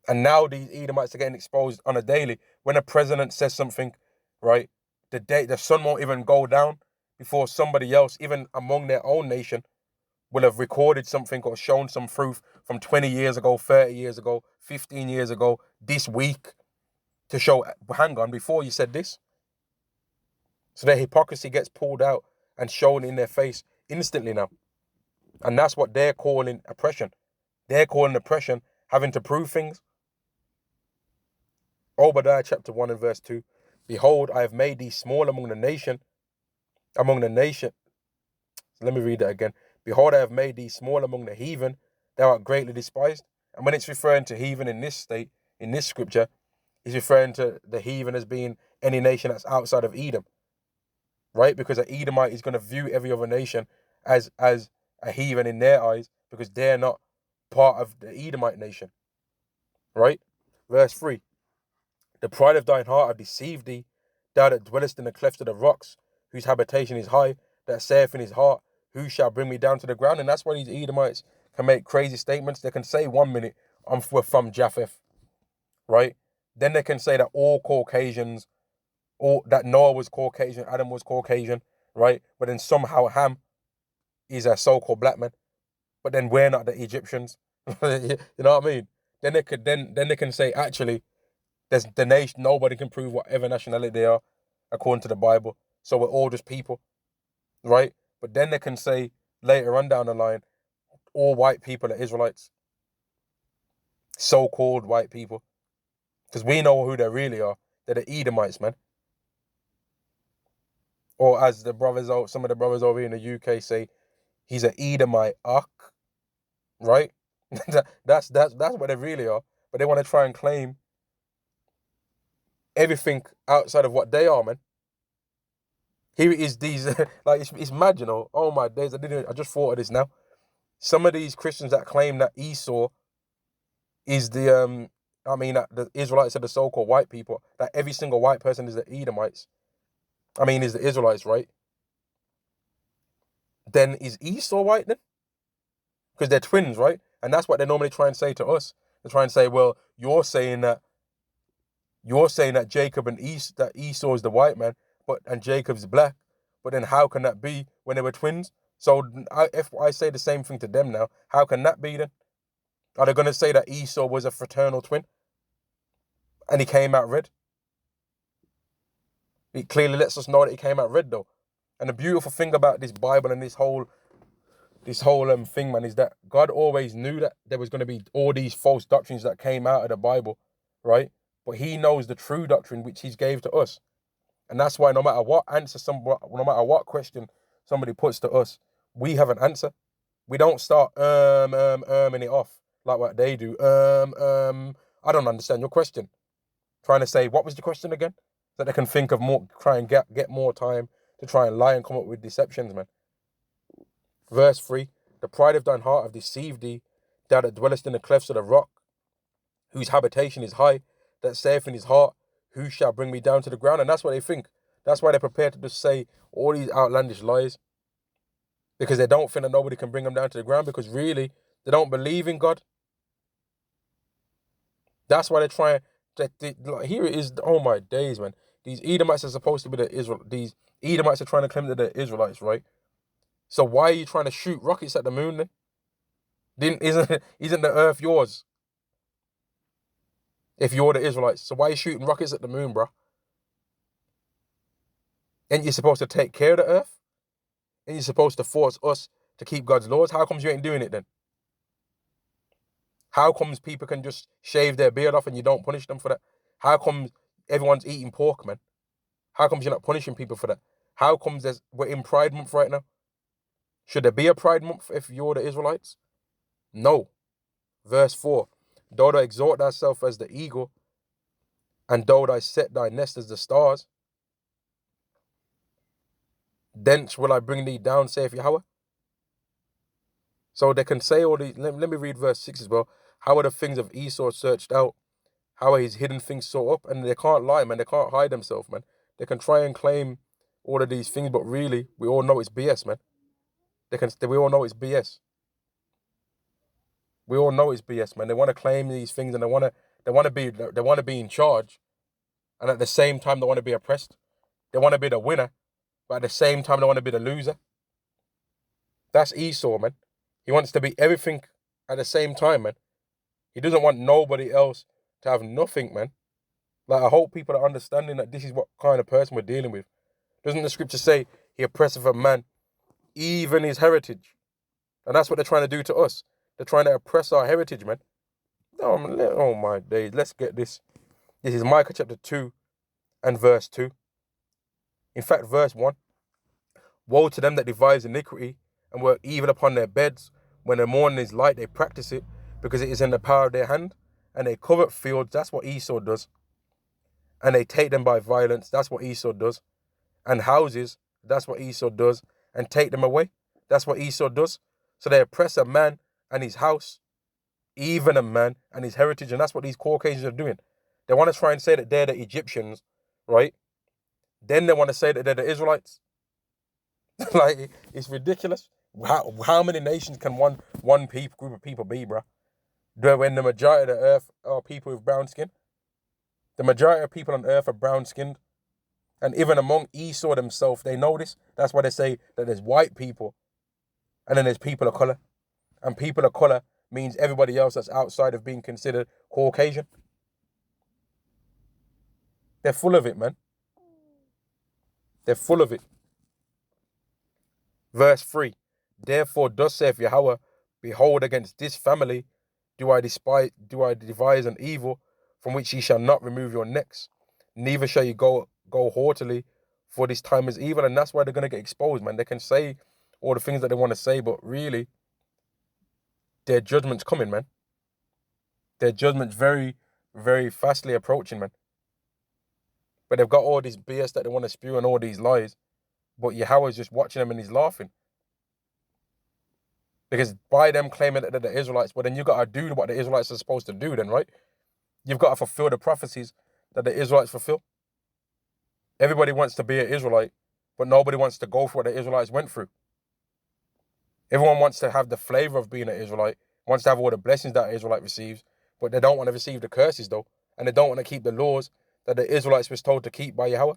And now these Edomites are getting exposed on a daily. When a president says something, right, the sun won't even go down. before somebody else, even among their own nation, will have recorded something or shown some proof from 20 years ago, 30 years ago, 15 years ago, this week, to show, hang on, before you said this. So their hypocrisy gets pulled out and shown in their face instantly now. And that's what they're calling oppression. They're calling oppression having to prove things. Obadiah chapter 1 and verse 2. Behold, I have made thee small among the nation. Let me read that again. Behold, I have made thee small among the heathen. Thou art greatly despised. And when it's referring to heathen in this state, in this scripture, it's referring to the heathen as being any nation that's outside of Edom. Right? Because an Edomite is going to view every other nation as a heathen in their eyes, because they're not part of the Edomite nation. Right? Verse 3. The pride of thine heart hath deceived thee, thou that dwellest in the clefts of the rocks, whose habitation is high, that saith in his heart, who shall bring me down to the ground? And that's why these Edomites can make crazy statements. They can say 1 minute, we're from Japheth, right? Then they can say that all Caucasians, that Noah was Caucasian, Adam was Caucasian, right? But then somehow Ham is a so-called black man. But then we're not the Egyptians. You know what I mean? Then they can say, actually, there's the nation, nobody can prove whatever nationality they are, according to the Bible. So we're all just people, right? But then they can say later on down the line, all white people are Israelites. So-called white people. Because we know who they really are. They're the Edomites, man. Or as some of the brothers over here in the UK say, he's an Edomite, right? that's what they really are. But they want to try and claim everything outside of what they are, man. Here it is, these like it's mad, you know. Oh my days, I just thought of this now. Some of these Christians that claim that Esau is the the Israelites are the so-called white people, that every single white person is the Edomites. Is the Israelites, right? Then is Esau white then? Because they're twins, right? And that's what they normally try and say to us. They try and say, well, you're saying that Jacob and that Esau is the white man, and Jacob's black. But then how can that be when they were twins? So if I say the same thing to them now, how can that be then? Are they going to say that Esau was a fraternal twin and he came out red? It clearly lets us know that he came out red, though. And the beautiful thing about this Bible and this whole thing, man, is that God always knew that there was going to be all these false doctrines that came out of the Bible, right? But he knows the true doctrine which he's gave to us. And that's why no matter what question somebody puts to us, we have an answer. We don't start and it off like what they do. I don't understand your question. Trying to say, what was the question again? So they can think of more, try and get more time to try and lie and come up with deceptions, man. Verse 3, the pride of thine heart hath deceived thee, thou that dwellest in the clefts of the rock, whose habitation is high, that saith in his heart, who shall bring me down to the ground? And that's what they think. That's why they're prepared to just say all these outlandish lies. Because they don't think that nobody can bring them down to the ground, because really, they don't believe in God. That's why they're trying. Here it is. Oh my days, man. These Edomites are supposed to be these Edomites are trying to claim that they're Israelites, right? So why are you trying to shoot rockets at the moon then? Isn't the earth yours? If you're the Israelites. So why are you shooting rockets at the moon, bro? Ain't you supposed to take care of the earth? Ain't you supposed to force us to keep God's laws? How comes you ain't doing it then? How comes people can just shave their beard off and you don't punish them for that? How comes everyone's eating pork, man? How comes you're not punishing people for that? How comes we're in Pride Month right now? Should there be a Pride Month if you're the Israelites? No. Verse 4, though thou exalt thyself as the eagle, and though thou set thy nest as the stars, thence will I bring thee down, saith Yahweh. So they can say all these. Let me read verse 6 as well. How are the things of Esau searched out? How are his hidden things sought up? And they can't lie, man. They can't hide themselves, man. They can try and claim all of these things, but really, we all know it's BS, man. We all know it's BS. We all know it's BS, man. They want to claim these things and they want to be in charge, and at the same time they want to be oppressed. They want to be the winner, but at the same time they want to be the loser. That's Esau, man. He wants to be everything at the same time, man. He doesn't want nobody else to have nothing, man. Like, I hope people are understanding that this is what kind of person we're dealing with. Doesn't the scripture say he oppresseth a man, even his heritage? And that's what they're trying to do to us. They're trying to oppress our heritage, man. Oh my days. Let's get this. This is Micah chapter 2 and verse 2. In fact, verse 1. Woe to them that devise iniquity and work evil upon their beds. When the morning is light, they practice it, because it is in the power of their hand. And they covet fields. That's what Esau does. And they take them by violence. That's what Esau does. And houses. That's what Esau does. And take them away. That's what Esau does. So they oppress a man and his house, even a man and his heritage. And that's what these Caucasians are doing. They want to try and say that they're the Egyptians, right? Then they want to say that they're the Israelites. Like, it's ridiculous. How many nations can one group of people be, bro? When the majority of the earth are people with brown skin? The majority of people on earth are brown skinned. And even among Esau themselves, they know this. That's why they say that there's white people and then there's people of color. And people of color means everybody else that's outside of being considered Caucasian. They're full of it, man. They're full of it. Verse 3. Therefore, thus saith Yahweh, behold, against this family do I devise an evil from which ye shall not remove your necks, neither shall you go haughtily, for this time is evil. And that's why they're going to get exposed, man. They can say all the things that they want to say, but really, their judgment's coming, man. Their judgment's very, very fastly approaching, man. But they've got all this BS that they want to spew and all these lies, but Yahweh's just watching them and he's laughing. Because by them claiming that they're the Israelites, well, then you've got to do what the Israelites are supposed to do then, right? You've got to fulfill the prophecies that the Israelites fulfill. Everybody wants to be an Israelite, but nobody wants to go through what the Israelites went through. Everyone wants to have the flavor of being an Israelite, wants to have all the blessings that an Israelite receives, but they don't want to receive the curses, though. And they don't want to keep the laws that the Israelites was told to keep by Yahweh.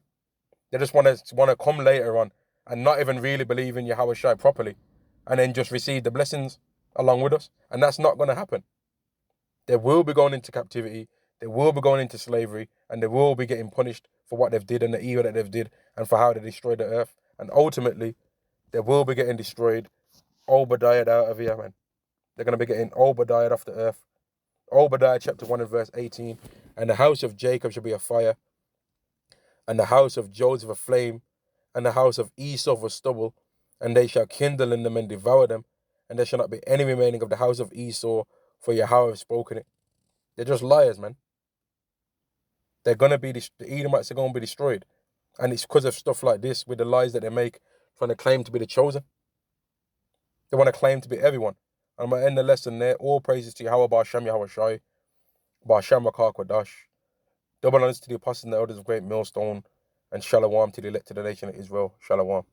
They just want to come later on and not even really believe in Yahweh Shai properly, and then just receive the blessings along with us. And that's not going to happen. They will be going into captivity, they will be going into slavery, and they will be getting punished for what they've did and the evil that they've did and for how they destroyed the earth. And ultimately, they will be getting destroyed, Obadiah out of here, man. They're going to be getting Obadiah off the earth. Obadiah chapter 1 and verse 18. And the house of Jacob shall be a fire, and the house of Joseph a flame, and the house of Esau a stubble, and they shall kindle in them and devour them, and there shall not be any remaining of the house of Esau, for Yahweh has spoken it. They're just liars, man. They're going to be, the Edomites are going to be destroyed. And it's because of stuff like this, with the lies that they make, trying to claim to be the chosen. They want to claim to be everyone. And I'm going to end the lesson there. All praises to Yahweh, Ba'ashem Yahweh Shai, Ba'ashem Rakar Kwadash. Double honors to the apostles and the elders of Great Millstone, and Shalom to the elect of the nation of Israel. Shalom.